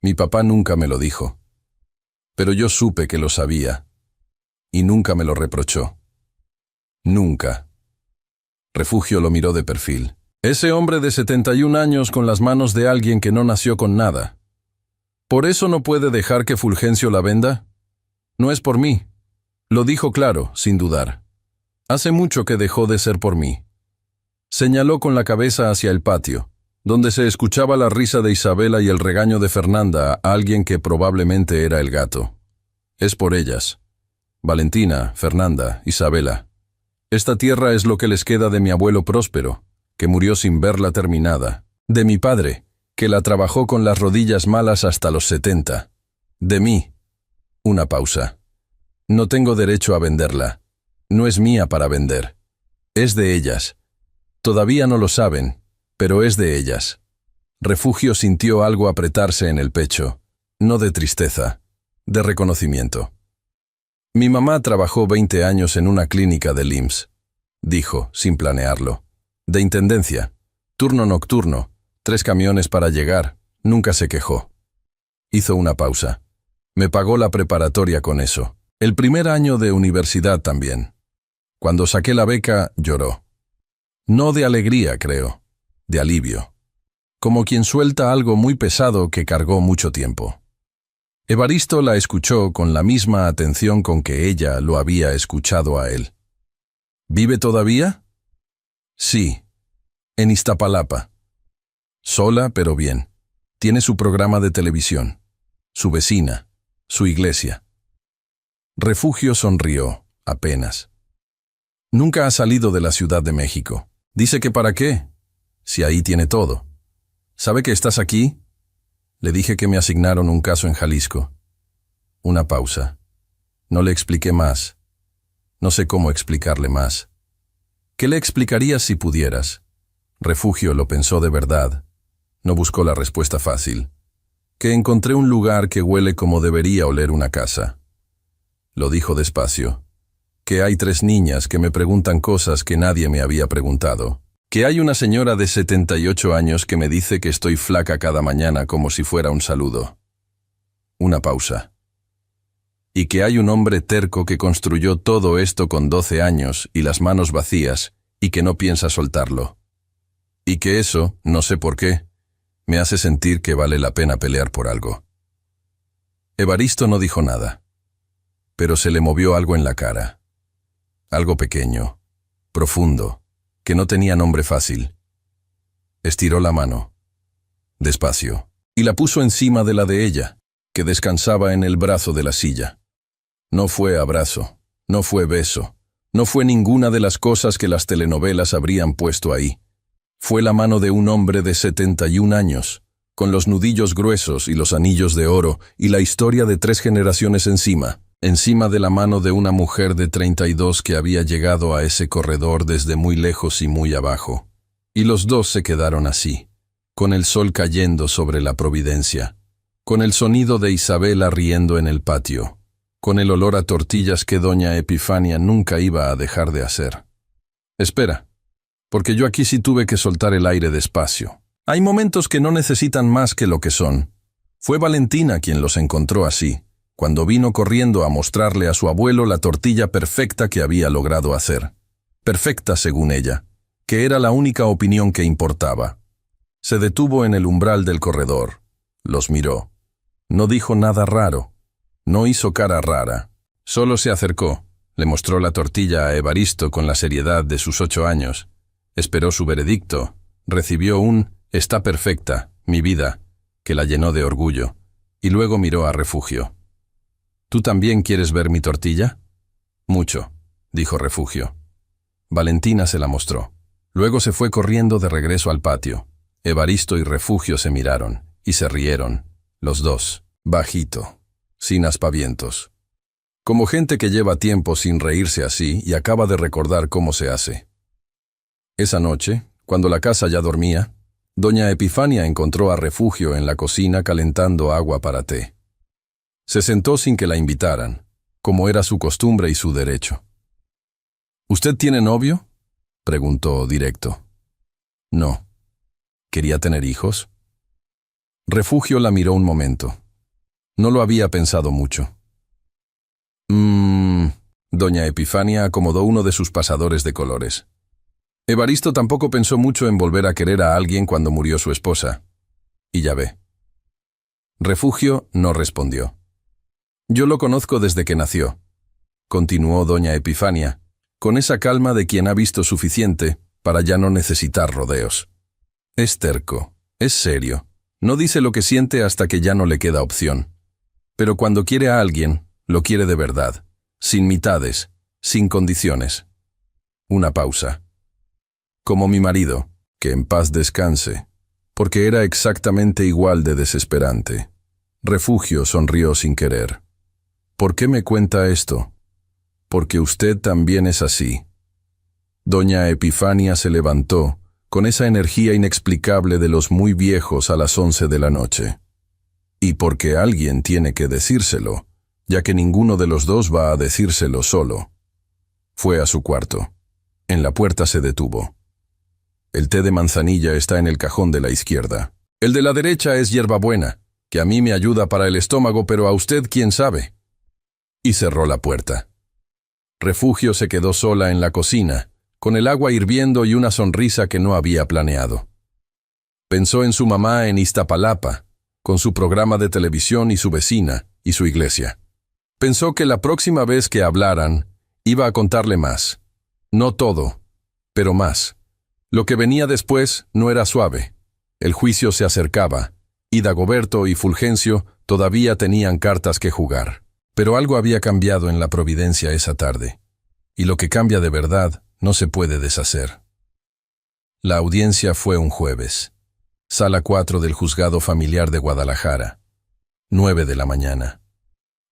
A: Mi papá nunca me lo dijo. Pero yo supe que lo sabía. Y nunca me lo reprochó. Nunca. Refugio lo miró de perfil. Ese hombre de 71 años con las manos de alguien que no nació con nada. ¿Por eso no puede dejar que Fulgencio la venda? No es por mí. Lo dijo claro, sin dudar. Hace mucho que dejó de ser por mí. Señaló con la cabeza hacia el patio, donde se escuchaba la risa de Isabela y el regaño de Fernanda a alguien que probablemente era el gato. Es por ellas. Valentina, Fernanda, Isabela. Esta tierra es lo que les queda de mi abuelo Próspero, que murió sin verla terminada. De mi padre, que la trabajó con las rodillas malas hasta los 70. De mí. Una pausa. No tengo derecho a venderla. No es mía para vender. Es de ellas. Todavía no lo saben, pero es de ellas. Refugio sintió algo apretarse en el pecho, no de tristeza, de reconocimiento. Mi mamá trabajó 20 años en una clínica del IMSS, dijo, sin planearlo. De intendencia, turno nocturno, 3 camiones para llegar, nunca se quejó. Hizo una pausa. Me pagó la preparatoria con eso. El primer año de universidad también. Cuando saqué la beca, lloró. No de alegría, creo, de alivio. Como quien suelta algo muy pesado que cargó mucho tiempo. Evaristo la escuchó con la misma atención con que ella lo había escuchado a él. ¿Vive todavía? Sí, en Iztapalapa. Sola, pero bien. Tiene su programa de televisión, su vecina, su iglesia. Refugio sonrió, apenas. Nunca ha salido de la Ciudad de México. Dice que ¿para qué? Si ahí tiene todo. ¿Sabe que estás aquí? Le dije que me asignaron un caso en Jalisco. Una pausa. No le expliqué más. No sé cómo explicarle más. ¿Qué le explicarías si pudieras? Refugio lo pensó de verdad. No buscó la respuesta fácil. Que encontré un lugar que huele como debería oler una casa. Lo dijo despacio. Que hay 3 niñas que me preguntan cosas que nadie me había preguntado. Que hay una señora de 78 años que me dice que estoy flaca cada mañana como si fuera un saludo. Una pausa. Y que hay un hombre terco que construyó todo esto con 12 años y las manos vacías y que no piensa soltarlo. Y que eso, no sé por qué, me hace sentir que vale la pena pelear por algo. Evaristo no dijo nada. Pero se le movió algo en la cara. Algo pequeño, profundo, que no tenía nombre fácil. Estiró la mano, despacio, y la puso encima de la de ella, que descansaba en el brazo de la silla. No fue abrazo, no fue beso, no fue ninguna de las cosas que las telenovelas habrían puesto ahí. Fue la mano de un hombre de 71 años, con los nudillos gruesos y los anillos de oro y la historia de 3 generaciones encima de la mano de una mujer de 32 que había llegado a ese corredor desde muy lejos y muy abajo. Y los 2 se quedaron así, con el sol cayendo sobre la Providencia, con el sonido de Isabela riendo en el patio, con el olor a tortillas que doña Epifania nunca iba a dejar de hacer. Espera, porque yo aquí sí tuve que soltar el aire despacio. Hay momentos que no necesitan más que lo que son. Fue Valentina quien los encontró así, cuando vino corriendo a mostrarle a su abuelo la tortilla perfecta que había logrado hacer. Perfecta según ella, que era la única opinión que importaba. Se detuvo en el umbral del corredor. Los miró. No dijo nada raro. No hizo cara rara. Solo se acercó. Le mostró la tortilla a Evaristo con la seriedad de sus 8 años. Esperó su veredicto. Recibió un «Está perfecta, mi vida», que la llenó de orgullo. Y luego miró a Refugio. «¿Tú también quieres ver mi tortilla?» «Mucho», dijo Refugio. Valentina se la mostró. Luego se fue corriendo de regreso al patio. Evaristo y Refugio se miraron, y se rieron, los dos, bajito, sin aspavientos. Como gente que lleva tiempo sin reírse así y acaba de recordar cómo se hace. Esa noche, cuando la casa ya dormía, doña Epifania encontró a Refugio en la cocina calentando agua para té. Se sentó sin que la invitaran, como era su costumbre y su derecho. «¿Usted tiene novio?», preguntó directo. «No». ¿Quería tener hijos? Refugio la miró un momento. No lo había pensado mucho. Doña Epifania acomodó uno de sus pasadores de colores. Evaristo tampoco pensó mucho en volver a querer a alguien cuando murió su esposa. Y ya ve. Refugio no respondió. «Yo lo conozco desde que nació», continuó doña Epifania, con esa calma de quien ha visto suficiente para ya no necesitar rodeos. Es terco, es serio, no dice lo que siente hasta que ya no le queda opción. Pero cuando quiere a alguien, lo quiere de verdad, sin mitades, sin condiciones. Una pausa. Como mi marido, que en paz descanse, porque era exactamente igual de desesperante. Refugio sonrió sin querer. ¿Por qué me cuenta esto? Porque usted también es así. Doña Epifania se levantó, con esa energía inexplicable de los muy viejos a las 11 de la noche. Y porque alguien tiene que decírselo, ya que ninguno de los dos va a decírselo solo. Fue a su cuarto. En la puerta se detuvo. El té de manzanilla está en el cajón de la izquierda. El de la derecha es hierbabuena, que a mí me ayuda para el estómago, pero a usted quién sabe. Y cerró la puerta. Refugio se quedó sola en la cocina, con el agua hirviendo y una sonrisa que no había planeado. Pensó en su mamá en Iztapalapa, con su programa de televisión y su vecina, y su iglesia. Pensó que la próxima vez que hablaran, iba a contarle más. No todo, pero más. Lo que venía después no era suave. El juicio se acercaba, y Dagoberto y Fulgencio todavía tenían cartas que jugar. Pero algo había cambiado en la providencia esa tarde, y lo que cambia de verdad no se puede deshacer. La audiencia fue un jueves. Sala 4 del Juzgado Familiar de Guadalajara. 9 de la mañana.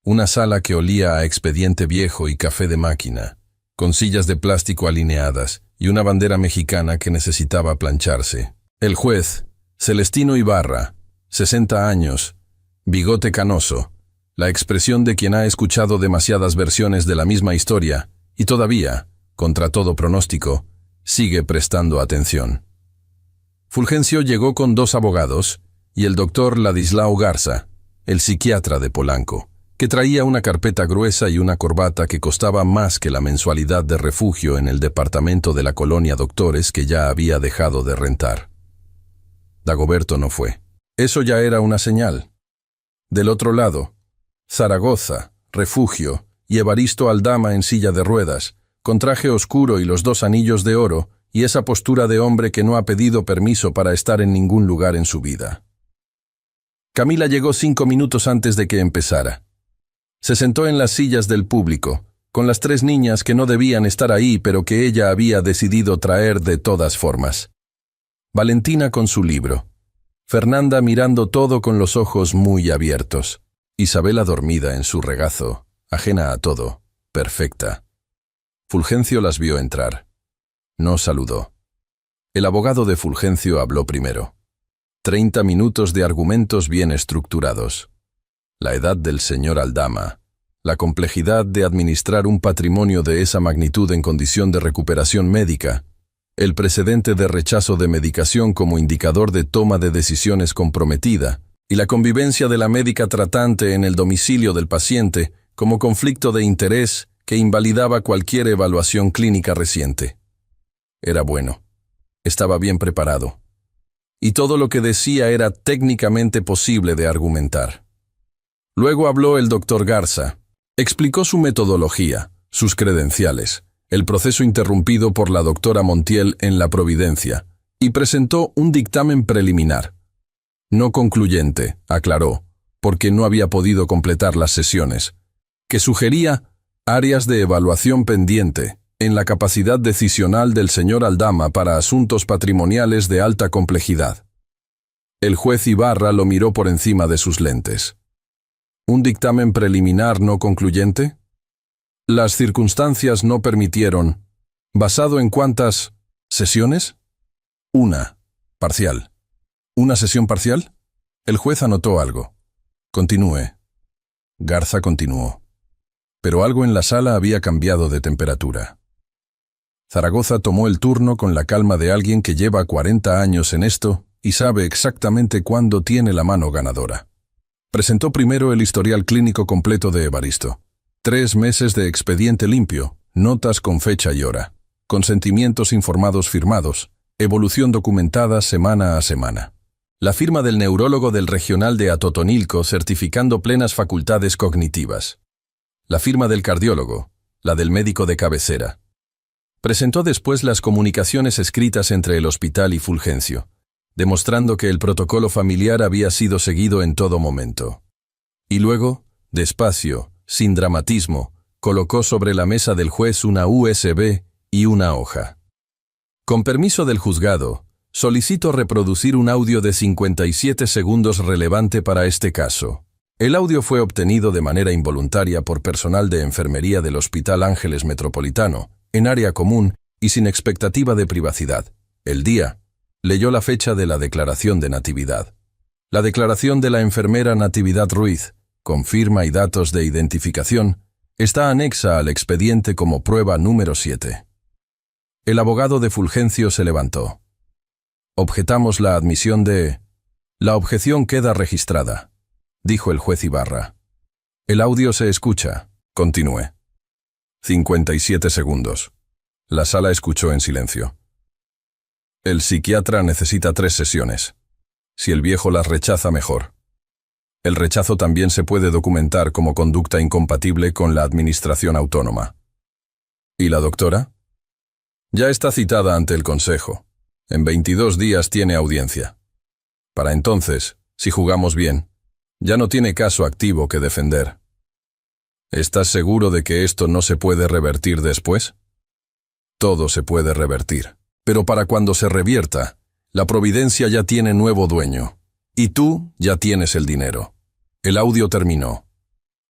A: Una sala que olía a expediente viejo y café de máquina, con sillas de plástico alineadas y una bandera mexicana que necesitaba plancharse. El juez, Celestino Ibarra, 60 años, bigote canoso, la expresión de quien ha escuchado demasiadas versiones de la misma historia y todavía, contra todo pronóstico, sigue prestando atención. Fulgencio llegó con 2 abogados y el doctor Ladislao Garza, el psiquiatra de Polanco, que traía una carpeta gruesa y una corbata que costaba más que la mensualidad de refugio en el departamento de la colonia Doctores que ya había dejado de rentar. Dagoberto no fue. Eso ya era una señal. Del otro lado, Zaragoza, Refugio y Evaristo Aldama en silla de ruedas, con traje oscuro y los 2 anillos de oro, y esa postura de hombre que no ha pedido permiso para estar en ningún lugar en su vida. Camila llegó 5 minutos antes de que empezara. Se sentó en las sillas del público, con las 3 niñas que no debían estar ahí pero que ella había decidido traer de todas formas. Valentina con su libro, Fernanda mirando todo con los ojos muy abiertos, Isabela dormida en su regazo, ajena a todo, perfecta. Fulgencio las vio entrar. No saludó. El abogado de Fulgencio habló primero. 30 minutos de argumentos bien estructurados. La edad del señor Aldama, la complejidad de administrar un patrimonio de esa magnitud en condición de recuperación médica, el precedente de rechazo de medicación como indicador de toma de decisiones comprometida, y la convivencia de la médica tratante en el domicilio del paciente como conflicto de interés que invalidaba cualquier evaluación clínica reciente. Era bueno. Estaba bien preparado. Y todo lo que decía era técnicamente posible de argumentar. Luego habló el doctor Garza. Explicó su metodología, sus credenciales, el proceso interrumpido por la doctora Montiel en la Providencia, y presentó un dictamen preliminar. No concluyente, aclaró, porque no había podido completar las sesiones, que sugería áreas de evaluación pendiente en la capacidad decisional del señor Aldama para asuntos patrimoniales de alta complejidad. El juez Ibarra lo miró por encima de sus lentes. ¿Un dictamen preliminar no concluyente? Las circunstancias no permitieron. ¿Basado en cuántas sesiones? Una. Parcial. ¿Una sesión parcial? El juez anotó algo. Continúe. Garza continuó. Pero algo en la sala había cambiado de temperatura. Zaragoza tomó el turno con la calma de alguien que lleva 40 años en esto y sabe exactamente cuándo tiene la mano ganadora. Presentó primero el historial clínico completo de Evaristo. 3 meses de expediente limpio, notas con fecha y hora, consentimientos informados firmados, evolución documentada semana a semana. La firma del neurólogo del regional de Atotonilco certificando plenas facultades cognitivas. La firma del cardiólogo, la del médico de cabecera. Presentó después las comunicaciones escritas entre el hospital y Fulgencio, demostrando que el protocolo familiar había sido seguido en todo momento. Y luego, despacio, sin dramatismo, colocó sobre la mesa del juez una USB y una hoja. Con permiso del juzgado, solicito reproducir un audio de 57 segundos relevante para este caso. El audio fue obtenido de manera involuntaria por personal de enfermería del Hospital Ángeles Metropolitano, en área común y sin expectativa de privacidad. El día, leyó la fecha de la declaración de Natividad. La declaración de la enfermera Natividad Ruiz, con firma y datos de identificación, está anexa al expediente como prueba número 7. El abogado de Fulgencio se levantó. Objetamos la admisión de... La objeción queda registrada, dijo el juez Ibarra. El audio se escucha. Continúe. 57 segundos. La sala escuchó en silencio. El psiquiatra necesita 3 sesiones. Si el viejo las rechaza, mejor. El rechazo también se puede documentar como conducta incompatible con la administración autónoma. ¿Y la doctora? Ya está citada ante el Consejo. En 22 días tiene audiencia. Para entonces, si jugamos bien, ya no tiene caso activo que defender. ¿Estás seguro de que esto no se puede revertir después? Todo se puede revertir. Pero para cuando se revierta, la Providencia ya tiene nuevo dueño. Y tú ya tienes el dinero. El audio terminó.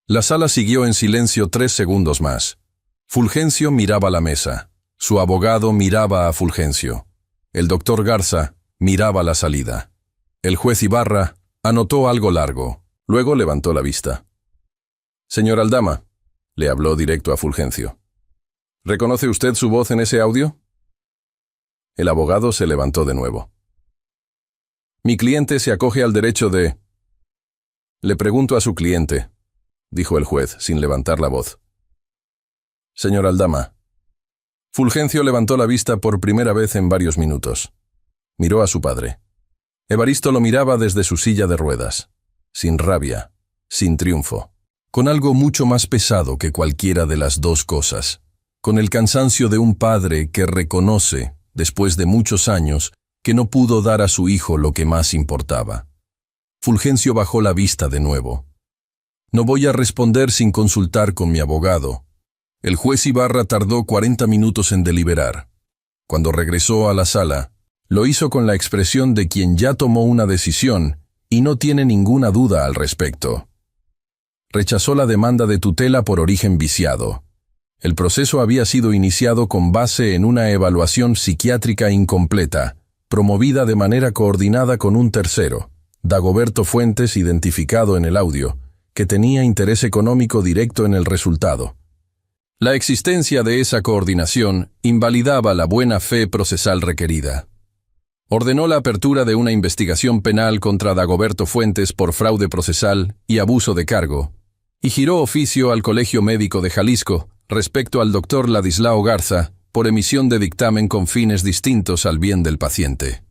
A: La sala siguió en silencio 3 segundos más. Fulgencio miraba la mesa. Su abogado miraba a Fulgencio. El doctor Garza miraba la salida. El juez Ibarra anotó algo largo. Luego levantó la vista. Señor Aldama, le habló directo a Fulgencio. ¿Reconoce usted su voz en ese audio? El abogado se levantó de nuevo. Mi cliente se acoge al derecho de... Le pregunto a su cliente, dijo el juez sin levantar la voz. Señor Aldama. Fulgencio levantó la vista por primera vez en varios minutos. Miró a su padre. Evaristo lo miraba desde su silla de ruedas, sin rabia, sin triunfo, con algo mucho más pesado que cualquiera de las dos cosas, con el cansancio de un padre que reconoce, después de muchos años, que no pudo dar a su hijo lo que más importaba. Fulgencio bajó la vista de nuevo. No voy a responder sin consultar con mi abogado. El juez Ibarra tardó 40 minutos en deliberar. Cuando regresó a la sala, lo hizo con la expresión de quien ya tomó una decisión y no tiene ninguna duda al respecto. Rechazó la demanda de tutela por origen viciado. El proceso había sido iniciado con base en una evaluación psiquiátrica incompleta, promovida de manera coordinada con un tercero, Dagoberto Fuentes, identificado en el audio, que tenía interés económico directo en el resultado. La existencia de esa coordinación invalidaba la buena fe procesal requerida. Ordenó la apertura de una investigación penal contra Dagoberto Fuentes por fraude procesal y abuso de cargo, y giró oficio al Colegio Médico de Jalisco respecto al doctor Ladislao Garza por emisión de dictamen con fines distintos al bien del paciente.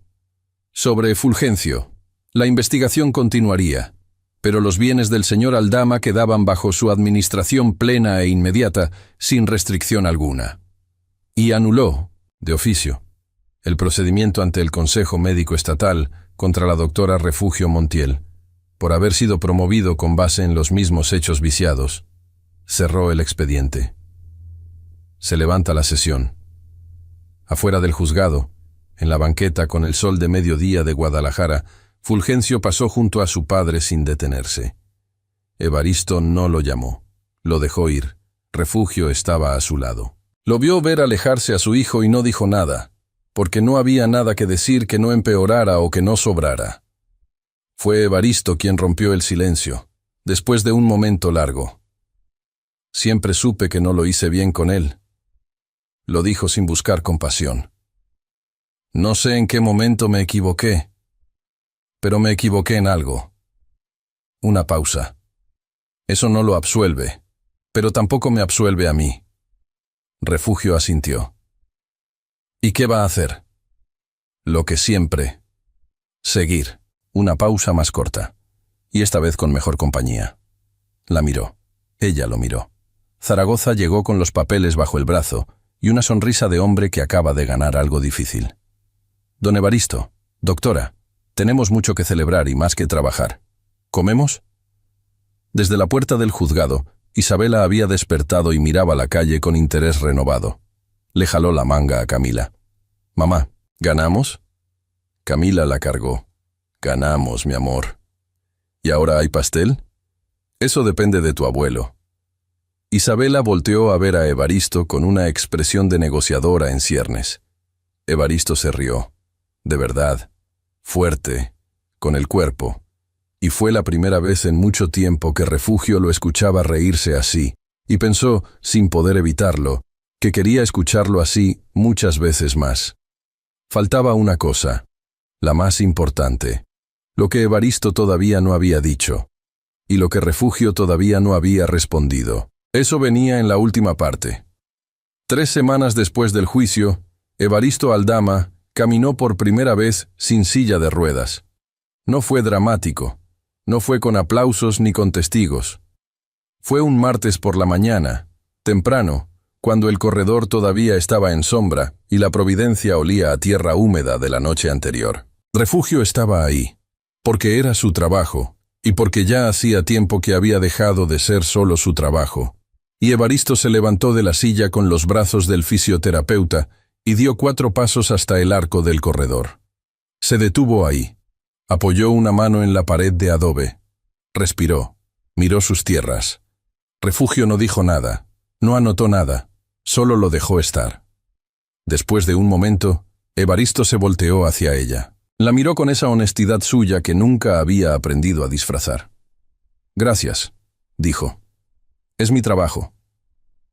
A: Sobre Fulgencio, la investigación continuaría, pero los bienes del señor Aldama quedaban bajo su administración plena e inmediata, sin restricción alguna. Y anuló, de oficio, el procedimiento ante el Consejo Médico Estatal contra la doctora Refugio Montiel, por haber sido promovido con base en los mismos hechos viciados. Cerró el expediente. Se levanta la sesión. Afuera del juzgado, en la banqueta con el sol de mediodía de Guadalajara, Fulgencio pasó junto a su padre sin detenerse. Evaristo no lo llamó. Lo dejó ir. Refugio estaba a su lado. Lo vio ver alejarse a su hijo y no dijo nada, porque no había nada que decir que no empeorara o que no sobrara. Fue Evaristo quien rompió el silencio, después de un momento largo. Siempre supe que no lo hice bien con él. Lo dijo sin buscar compasión. No sé en qué momento me equivoqué, pero me equivoqué en algo. Una pausa. Eso no lo absuelve, pero tampoco me absuelve a mí. Refugio asintió. ¿Y qué va a hacer? Lo que siempre. Seguir. Una pausa más corta, y esta vez con mejor compañía. La miró. Ella lo miró. Zaragoza llegó con los papeles bajo el brazo y una sonrisa de hombre que acaba de ganar algo difícil. Don Evaristo, doctora, tenemos mucho que celebrar y más que trabajar. ¿Comemos? Desde la puerta del juzgado, Isabela había despertado y miraba la calle con interés renovado. Le jaló la manga a Camila. «Mamá, ¿ganamos?» Camila la cargó. «Ganamos, mi amor». «¿Y ahora hay pastel?» «Eso depende de tu abuelo». Isabela volteó a ver a Evaristo con una expresión de negociadora en ciernes. Evaristo se rió. De verdad, fuerte, con el cuerpo. Y fue la primera vez en mucho tiempo que Refugio lo escuchaba reírse así, y pensó, sin poder evitarlo, que quería escucharlo así muchas veces más. Faltaba una cosa, la más importante, lo que Evaristo todavía no había dicho, y lo que Refugio todavía no había respondido. Eso venía en la última parte. 3 semanas después del juicio, Evaristo Aldama caminó por primera vez sin silla de ruedas. No fue dramático, no fue con aplausos ni con testigos. Fue un martes por la mañana, temprano, cuando el corredor todavía estaba en sombra y la Providencia olía a tierra húmeda de la noche anterior. Refugio estaba ahí, porque era su trabajo, y porque ya hacía tiempo que había dejado de ser solo su trabajo. Y Evaristo se levantó de la silla con los brazos del fisioterapeuta y dio 4 pasos hasta el arco del corredor. Se detuvo ahí. Apoyó una mano en la pared de adobe. Respiró. Miró sus tierras. Refugio no dijo nada. No anotó nada. Solo lo dejó estar. Después de un momento, Evaristo se volteó hacia ella. La miró con esa honestidad suya que nunca había aprendido a disfrazar. «Gracias», dijo. «Es mi trabajo».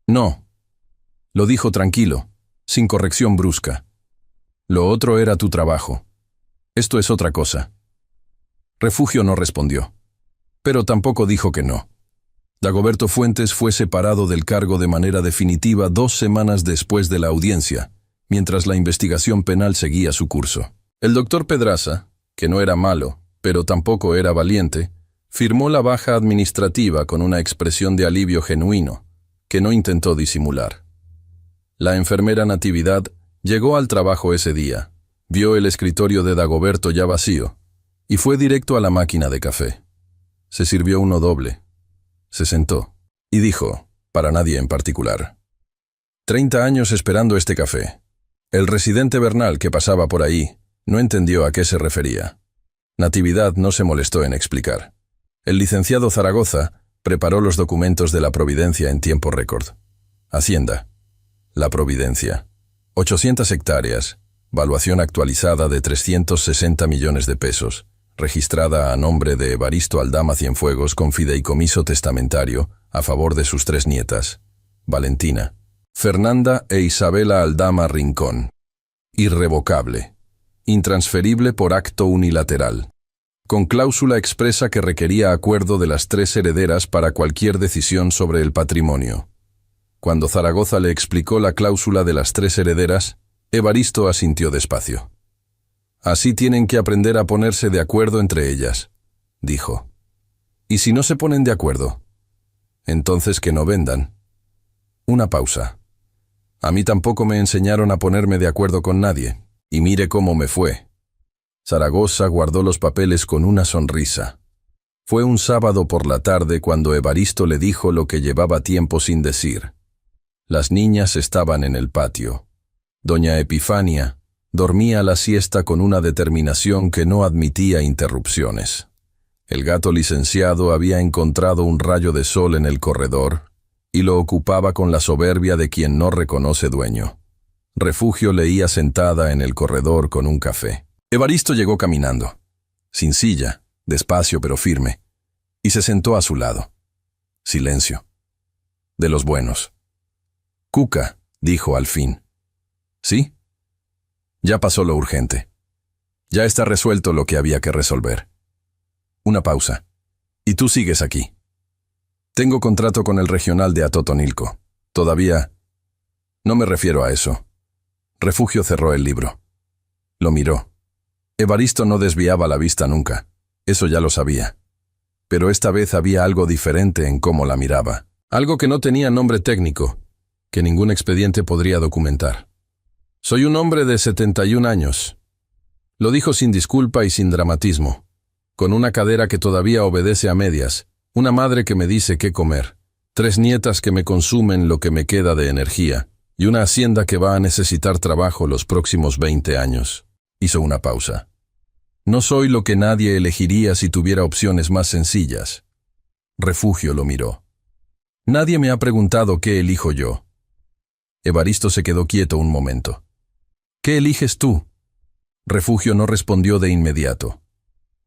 A: «No», lo dijo tranquilo, sin corrección brusca. «Lo otro era tu trabajo. Esto es otra cosa». Refugio no respondió, pero tampoco dijo que no. Dagoberto Fuentes fue separado del cargo de manera definitiva 2 semanas después de la audiencia, mientras la investigación penal seguía su curso. El doctor Pedraza, que no era malo, pero tampoco era valiente, firmó la baja administrativa con una expresión de alivio genuino, que no intentó disimular. La enfermera Natividad llegó al trabajo ese día, vio el escritorio de Dagoberto ya vacío, y fue directo a la máquina de café. Se sirvió uno doble. Se sentó, y dijo, para nadie en particular: 30 años esperando este café. El residente Bernal que pasaba por ahí no entendió a qué se refería. Natividad no se molestó en explicar. El licenciado Zaragoza preparó los documentos de la Providencia en tiempo récord. Hacienda. La Providencia. 800 hectáreas. Valuación actualizada de 360 millones de pesos. Registrada a nombre de Evaristo Aldama Cienfuegos con fideicomiso testamentario a favor de sus 3 nietas. Valentina. Fernanda e Isabela Aldama Rincón. Irrevocable. Intransferible por acto unilateral. Con cláusula expresa que requería acuerdo de las 3 herederas para cualquier decisión sobre el patrimonio. Cuando Zaragoza le explicó la cláusula de las 3 herederas, Evaristo asintió despacio. Así tienen que aprender a ponerse de acuerdo entre ellas, dijo. ¿Y si no se ponen de acuerdo? Entonces que no vendan. Una pausa. A mí tampoco me enseñaron a ponerme de acuerdo con nadie, y mire cómo me fue. Zaragoza guardó los papeles con una sonrisa. Fue un sábado por la tarde cuando Evaristo le dijo lo que llevaba tiempo sin decir. Las niñas estaban en el patio. Doña Epifania dormía la siesta con una determinación que no admitía interrupciones. El gato licenciado había encontrado un rayo de sol en el corredor y lo ocupaba con la soberbia de quien no reconoce dueño. Refugio leía sentada en el corredor con un café. Evaristo llegó caminando, sin silla, despacio pero firme, y se sentó a su lado. Silencio. De los buenos. Cuca, dijo al fin. ¿Sí? Ya pasó lo urgente. Ya está resuelto lo que había que resolver. Una pausa. Y tú sigues aquí. Tengo contrato con el regional de Atotonilco. Todavía... No me refiero a eso. Refugio cerró el libro. Lo miró. Evaristo no desviaba la vista nunca. Eso ya lo sabía. Pero esta vez había algo diferente en cómo la miraba. Algo que no tenía nombre técnico, que ningún expediente podría documentar. Soy un hombre de 71 años. Lo dijo sin disculpa y sin dramatismo, con una cadera que todavía obedece a medias, una madre que me dice qué comer, 3 nietas que me consumen lo que me queda de energía, y una hacienda que va a necesitar trabajo los próximos 20 años. Hizo una pausa. No soy lo que nadie elegiría si tuviera opciones más sencillas. Refugio lo miró. Nadie me ha preguntado qué elijo yo. Evaristo se quedó quieto un momento. ¿Qué eliges tú? Refugio no respondió de inmediato.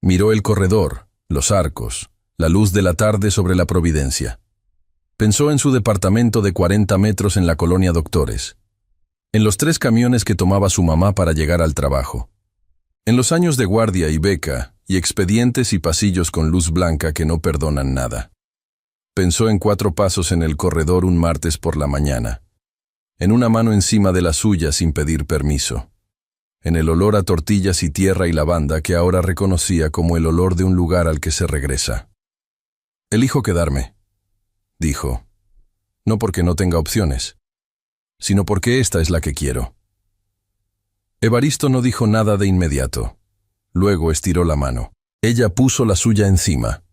A: Miró el corredor, los arcos, la luz de la tarde sobre la Providencia. Pensó en su departamento de 40 metros en la colonia Doctores, en los 3 camiones que tomaba su mamá para llegar al trabajo, en los años de guardia y beca, y expedientes y pasillos con luz blanca que no perdonan nada. Pensó en 4 pasos en el corredor un martes por la mañana, en una mano encima de la suya sin pedir permiso, en el olor a tortillas y tierra y lavanda que ahora reconocía como el olor de un lugar al que se regresa. Elijo quedarme, dijo, no porque no tenga opciones, sino porque esta es la que quiero. Evaristo no dijo nada de inmediato. Luego estiró la mano. Ella puso la suya encima.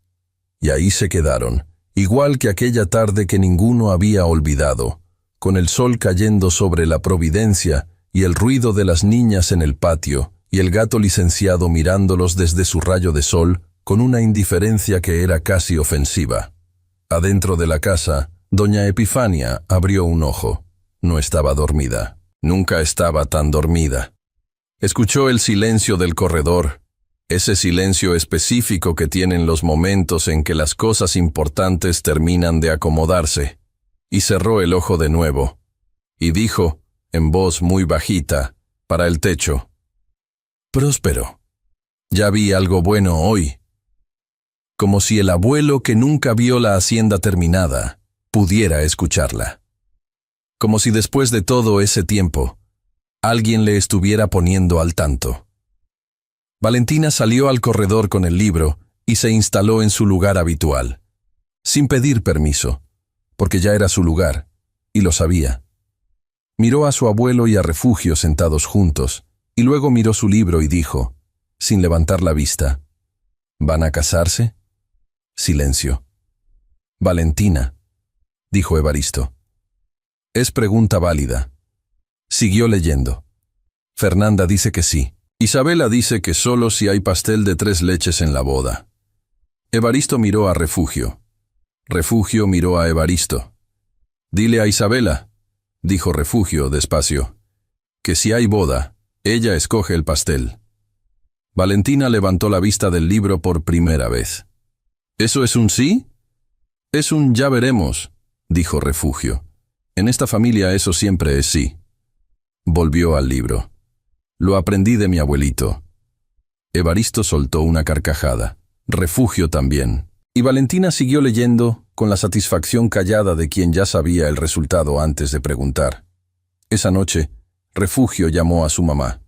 A: Y ahí se quedaron, igual que aquella tarde que ninguno había olvidado, con el sol cayendo sobre la Providencia y el ruido de las niñas en el patio y el gato licenciado mirándolos desde su rayo de sol con una indiferencia que era casi ofensiva. Adentro de la casa, doña Epifania abrió un ojo. No estaba dormida. Nunca estaba tan dormida. Escuchó el silencio del corredor, ese silencio específico que tienen los momentos en que las cosas importantes terminan de acomodarse, y cerró el ojo de nuevo, y dijo, en voz muy bajita, para el techo, «Próspero, ya vi algo bueno hoy». Como si el abuelo que nunca vio la hacienda terminada pudiera escucharla. Como si después de todo ese tiempo, alguien le estuviera poniendo al tanto. Valentina salió al corredor con el libro y se instaló en su lugar habitual, sin pedir permiso, porque ya era su lugar, y lo sabía. Miró a su abuelo y a Refugio sentados juntos, y luego miró su libro y dijo, sin levantar la vista, ¿van a casarse? Silencio. Valentina, dijo Evaristo. Es pregunta válida. Siguió leyendo. Fernanda dice que sí. Isabela dice que solo si hay pastel de 3 leches en la boda. Evaristo miró a Refugio. Refugio miró a Evaristo. Dile a Isabela, dijo Refugio despacio, que si hay boda, ella escoge el pastel. Valentina levantó la vista del libro por primera vez. ¿Eso es un sí? Es un ya veremos, dijo Refugio. En esta familia eso siempre es sí. Volvió al libro. Lo aprendí de mi abuelito. Evaristo soltó una carcajada. Refugio también. Y Valentina siguió leyendo, con la satisfacción callada de quien ya sabía el resultado antes de preguntar. Esa noche, Refugio llamó a su mamá.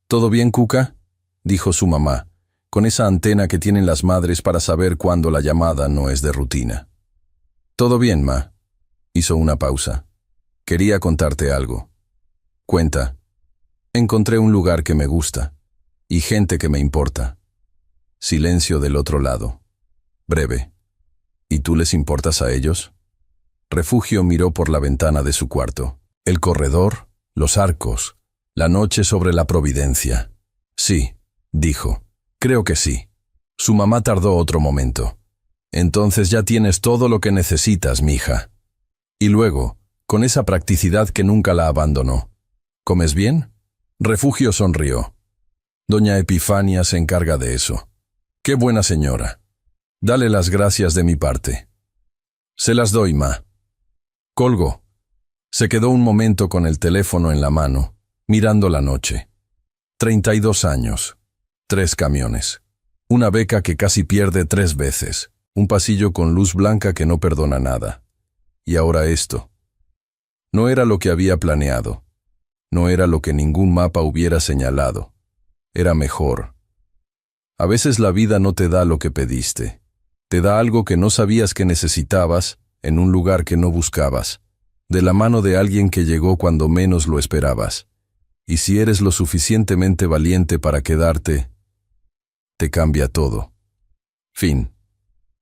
A: ¿Todo bien, Cuca?, dijo su mamá, con esa antena que tienen las madres para saber cuándo la llamada no es de rutina. Todo bien, ma. Hizo una pausa. Quería contarte algo. Cuenta. Encontré un lugar que me gusta. Y gente que me importa. Silencio del otro lado. Breve. ¿Y tú les importas a ellos? Refugio miró por la ventana de su cuarto. El corredor, los arcos, la noche sobre la Providencia. Sí, dijo. Creo que sí. Su mamá tardó otro momento. Entonces ya tienes todo lo que necesitas, mija. Y luego, con esa practicidad que nunca la abandonó. ¿Comes bien? Refugio sonrió. Doña Epifania se encarga de eso. Qué buena señora. Dale las gracias de mi parte. Se las doy, ma. Colgó. Se quedó un momento con el teléfono en la mano, mirando la noche. 32 años. 3 camiones. Una beca que casi pierde 3 veces. Un pasillo con luz blanca que no perdona nada. Y ahora esto. No era lo que había planeado. No era lo que ningún mapa hubiera señalado. Era mejor. A veces la vida no te da lo que pediste. Te da algo que no sabías que necesitabas, en un lugar que no buscabas, de la mano de alguien que llegó cuando menos lo esperabas. Y si eres lo suficientemente valiente para quedarte, te cambia todo. Fin.